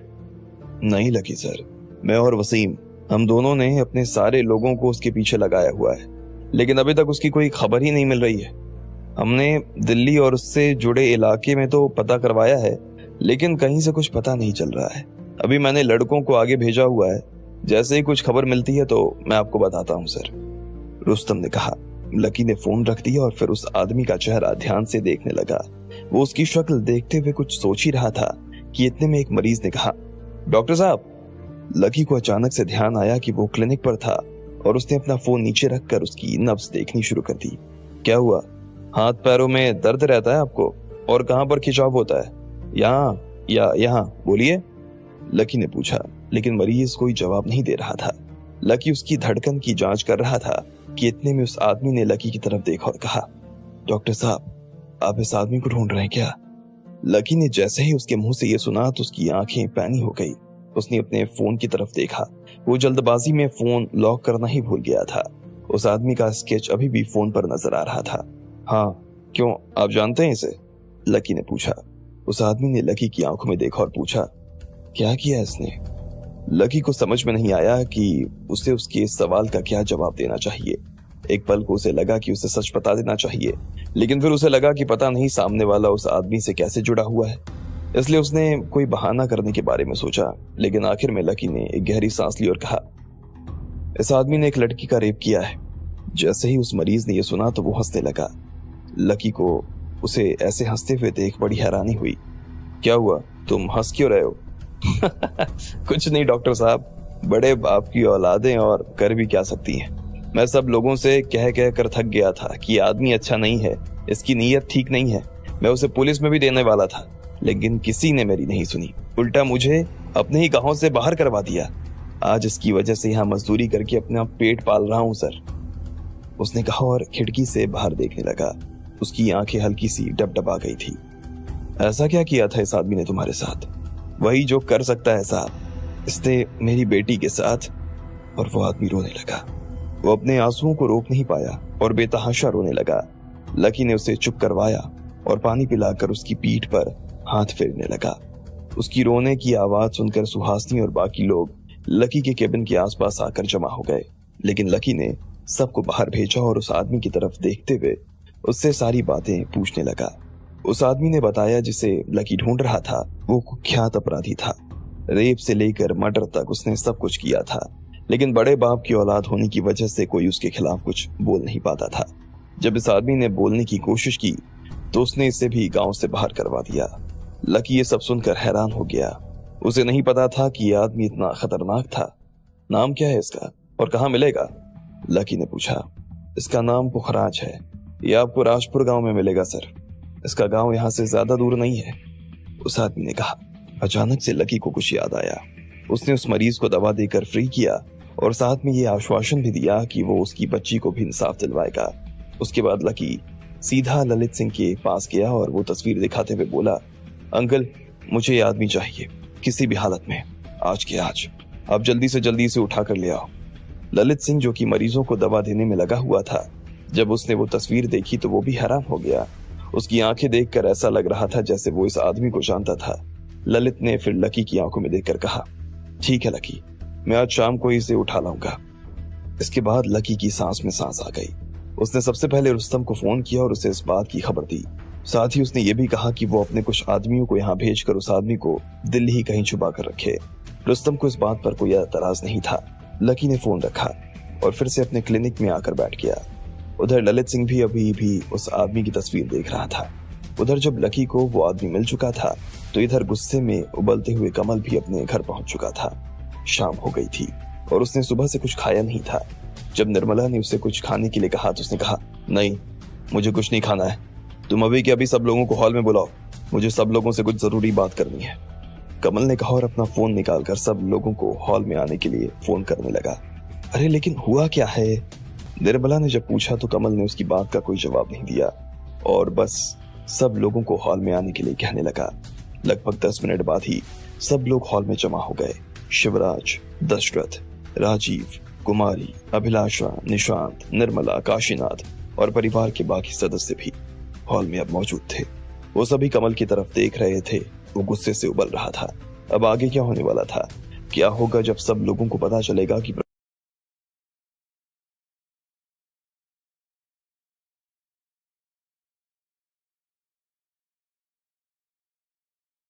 Speaker 2: नहीं लकी सर, मैं और वसीम, हम दोनों ने अपने सारे लोगों को उसके पीछे लगाया हुआ है, लेकिन अभी तक उसकी कोई खबर ही नहीं मिल रही है। हमने दिल्ली और उससे जुड़े इलाके में तो पता करवाया है, लेकिन कहीं से कुछ पता नहीं चल रहा है। अभी मैंने लड़कों को आगे भेजा हुआ है, जैसे ही कुछ खबर मिलती है तो मैं आपको बताता हूँ सर, रुस्तम ने कहा। लकी ने फोन रख दिया और फिर उस आदमी का चेहरा ध्यान से देखने लगा। वो उसकी शक्ल देखते हुए कुछ सोच ही रहा था कि इतने में एक मरीज ने कहा, डॉक्टर साहब। लकी को अचानक से ध्यान आया कि वो क्लिनिक पर था और उसने अपना फोन नीचे रखकर उसकी नब्ज देखनी शुरू कर दी। क्या हुआ? हाथ पैरों में दर्द रहता है आपको? और कहां पर खिंचाव होता है? यहाँ या यहाँ? बोलिए, लकी ने पूछा, लेकिन मरीज कोई जवाब नहीं दे रहा था। लकी उसकी धड़कन की जांच कर रहा था कि इतने में उस आदमी ने लकी की तरफ देखा और कहा, डॉक्टर साहब, आप इस आदमी को ढूंढ रहे हैं क्या? लकी ने जैसे ही उसके मुंह से यह सुना तो उसकी आंखें पैनी हो गई। उसने अपने फोन की तरफ देखा। वो जल्दबाजी में फोन लॉक करना ही भूल गया था। उस आदमी का स्केच अभी भी फोन पर नजर आ रहा था। हाँ, क्यों, आप जानते हैं इसे? लकी ने पूछा। उस आदमी ने लकी की आंखों में देखा और पूछा, क्या किया इसने? लकी को समझ में नहीं आया कि उसे उसके इस सवाल का क्या जवाब देना चाहिए। एक पल को उसे लगा कि उसे सच बता देना चाहिए, लेकिन फिर उसे लगा कि पता नहीं सामने वाला उस आदमी से कैसे जुड़ा हुआ है, इसलिए उसने कोई बहाना करने के बारे में सोचा। लेकिन आखिर में लकी ने एक गहरी सांस ली और कहा, इस आदमी ने एक लड़की का रेप किया है। जैसे ही उस मरीज ने यह सुना तो वो हंसने लगा। लकी को उसे ऐसे हंसते हुए देख बड़ी हैरानी हुई। क्या हुआ, तुम हंस क्यों रहे हो? कुछ नहीं डॉक्टर साहब, बड़े बाप की औलादें और कर भी क्या सकती हैं। मैं सब लोगों से कह कर थक गया था कि आदमी अच्छा नहीं है, इसकी नीयत ठीक नहीं है। मैं उसे पुलिस में भी देने वाला था, लेकिन किसी ने मेरी नहीं सुनी। उल्टा मुझे अपने ही गांव से बाहर करवा दिया। आज इसकी वजह से यहाँ मजदूरी करके अपना पेट पाल रहा हूँ सर, उसने कहा और खिड़की से बाहर देखने लगा। उसकी आंखें हल्की सी डबडबा गई थी। ऐसा क्या किया था इस आदमी ने तुम्हारे साथ? वही जो कर सकता है साहब, इसने मेरी बेटी के साथ। और वो आदमी रोने लगा। वो अपने आंसुओं को रोक नहीं पाया और बेतहाशा रोने लगा। लकी ने उसे चुप करवाया और पानी पिलाकर उसकी पीठ पर हाथ फेरने लगा। उसकी रोने की आवाज सुनकर सुहासनी और बाकी लोग लकी के केबिन के आसपास आकर जमा हो गए, लेकिन लकी ने सबको बाहर भेजा और उस आदमी की तरफ देखते हुए उससे सारी बातें पूछने लगा। उस आदमी ने बताया जिसे लकी ढूंढ रहा था वो कुख्यात अपराधी था। रेप से लेकर मर्डर तक उसने सब कुछ किया था, लेकिन बड़े बाप की औलाद होने की वजह से कोई उसके खिलाफ कुछ बोल नहीं पाता था। जब इस आदमी ने बोलने की कोशिश की तो उसने इसे भी गांव से बाहर करवा दिया। लकी ये सब सुनकर हैरान हो गया। उसे नहीं पता था कि यह आदमी इतना खतरनाक था। नाम क्या है इसका और कहाँ मिलेगा? लकी ने पूछा। इसका नाम पुखराज है। यह आपको राजपुर गांव में मिलेगा सर। इसका गांव यहाँ से ज्यादा दूर नहीं है, उस आदमी ने कहा। अचानक से लकी को कुछ याद आया। उसने उस मरीज को दवा देकर फ्री किया और साथ में ये आश्वासन भी दिया कि वो उसकी बच्ची को भी इंसाफ दिलवाएगा। उसके बाद लकी सीधा ललित सिंह के पास गया और वो तस्वीर दिखाते हुए बोला, अंकल, मुझे ये आदमी चाहिए किसी भी हालत में, आज के आज। आप जल्दी से जल्दी इसे उठा कर ले आओ। ललित सिंह जो कि मरीजों को दवा देने में लगा हुआ था, जब उसने वो तस्वीर देखी तो वो भी हैरान हो गया। उसकी आंखें देखकर ऐसा लग रहा था जैसे वो इस आदमी को जानता था। ललित ने फिर लकी की आंखों में देखकर कहा, ठीक है लकी, मैं आज शाम को इसे उठा लाऊंगा। इसके बाद लकी की सांस में सांस आ गई। उसने सबसे पहले रुस्तम को फोन किया और उसे इस बात की खबर दी। साथ ही उसने ये भी कहा कि वो अपने कुछ आदमियों को यहाँ भेजकर उस आदमी को दिल्ली ही कहीं छुपा कर रखे। रुस्तम को इस बात पर कोई एतराज नहीं था। लकी ने फोन रखा और फिर से अपने क्लिनिक में आकर बैठ गया। उधर ललित सिंह भी अभी भी उस आदमी की तस्वीर देख रहा था। उधर जब लकी को वो आदमी मिल चुका था तो इधर गुस्से में उबलते हुए कमल भी अपने घर पहुंच चुका था। शाम हो गई थी और उसने सुबह से कुछ खाया नहीं था। जब निर्मला ने उसे कुछ खाने के लिए कहा तो उसने कहा, नहीं, मुझे कुछ नहीं खाना है। तुम अभी के अभी सब लोगों को हॉल में बुलाओ, मुझे सब लोगों से कुछ जरूरी बात करनी है। कमल ने कहा और अपना फोन निकालकर सब लोगों को हॉल में आने के लिए फोन करने लगा। अरे लेकिन हुआ क्या है? निर्मला ने जब पूछा तो कमल ने उसकी बात का कोई जवाब नहीं दिया और बस
Speaker 1: सब लोगों को हॉल में आने के लिए कहने लगा। लगभग 10 मिनट बाद ही सब लोग हॉल में जमा हो गए। शिवराज, दशरथ, राजीव, कुमारी, अभिलाषा, निशांत, निर्मला, काशीनाथ और परिवार के बाकी सदस्य भी हॉल में अब मौजूद थे। वो सभी कमल की तरफ देख रहे थे। वो गुस्से से उबल रहा था। अब आगे क्या होने वाला था? क्या होगा जब सब लोगों को पता चलेगा कि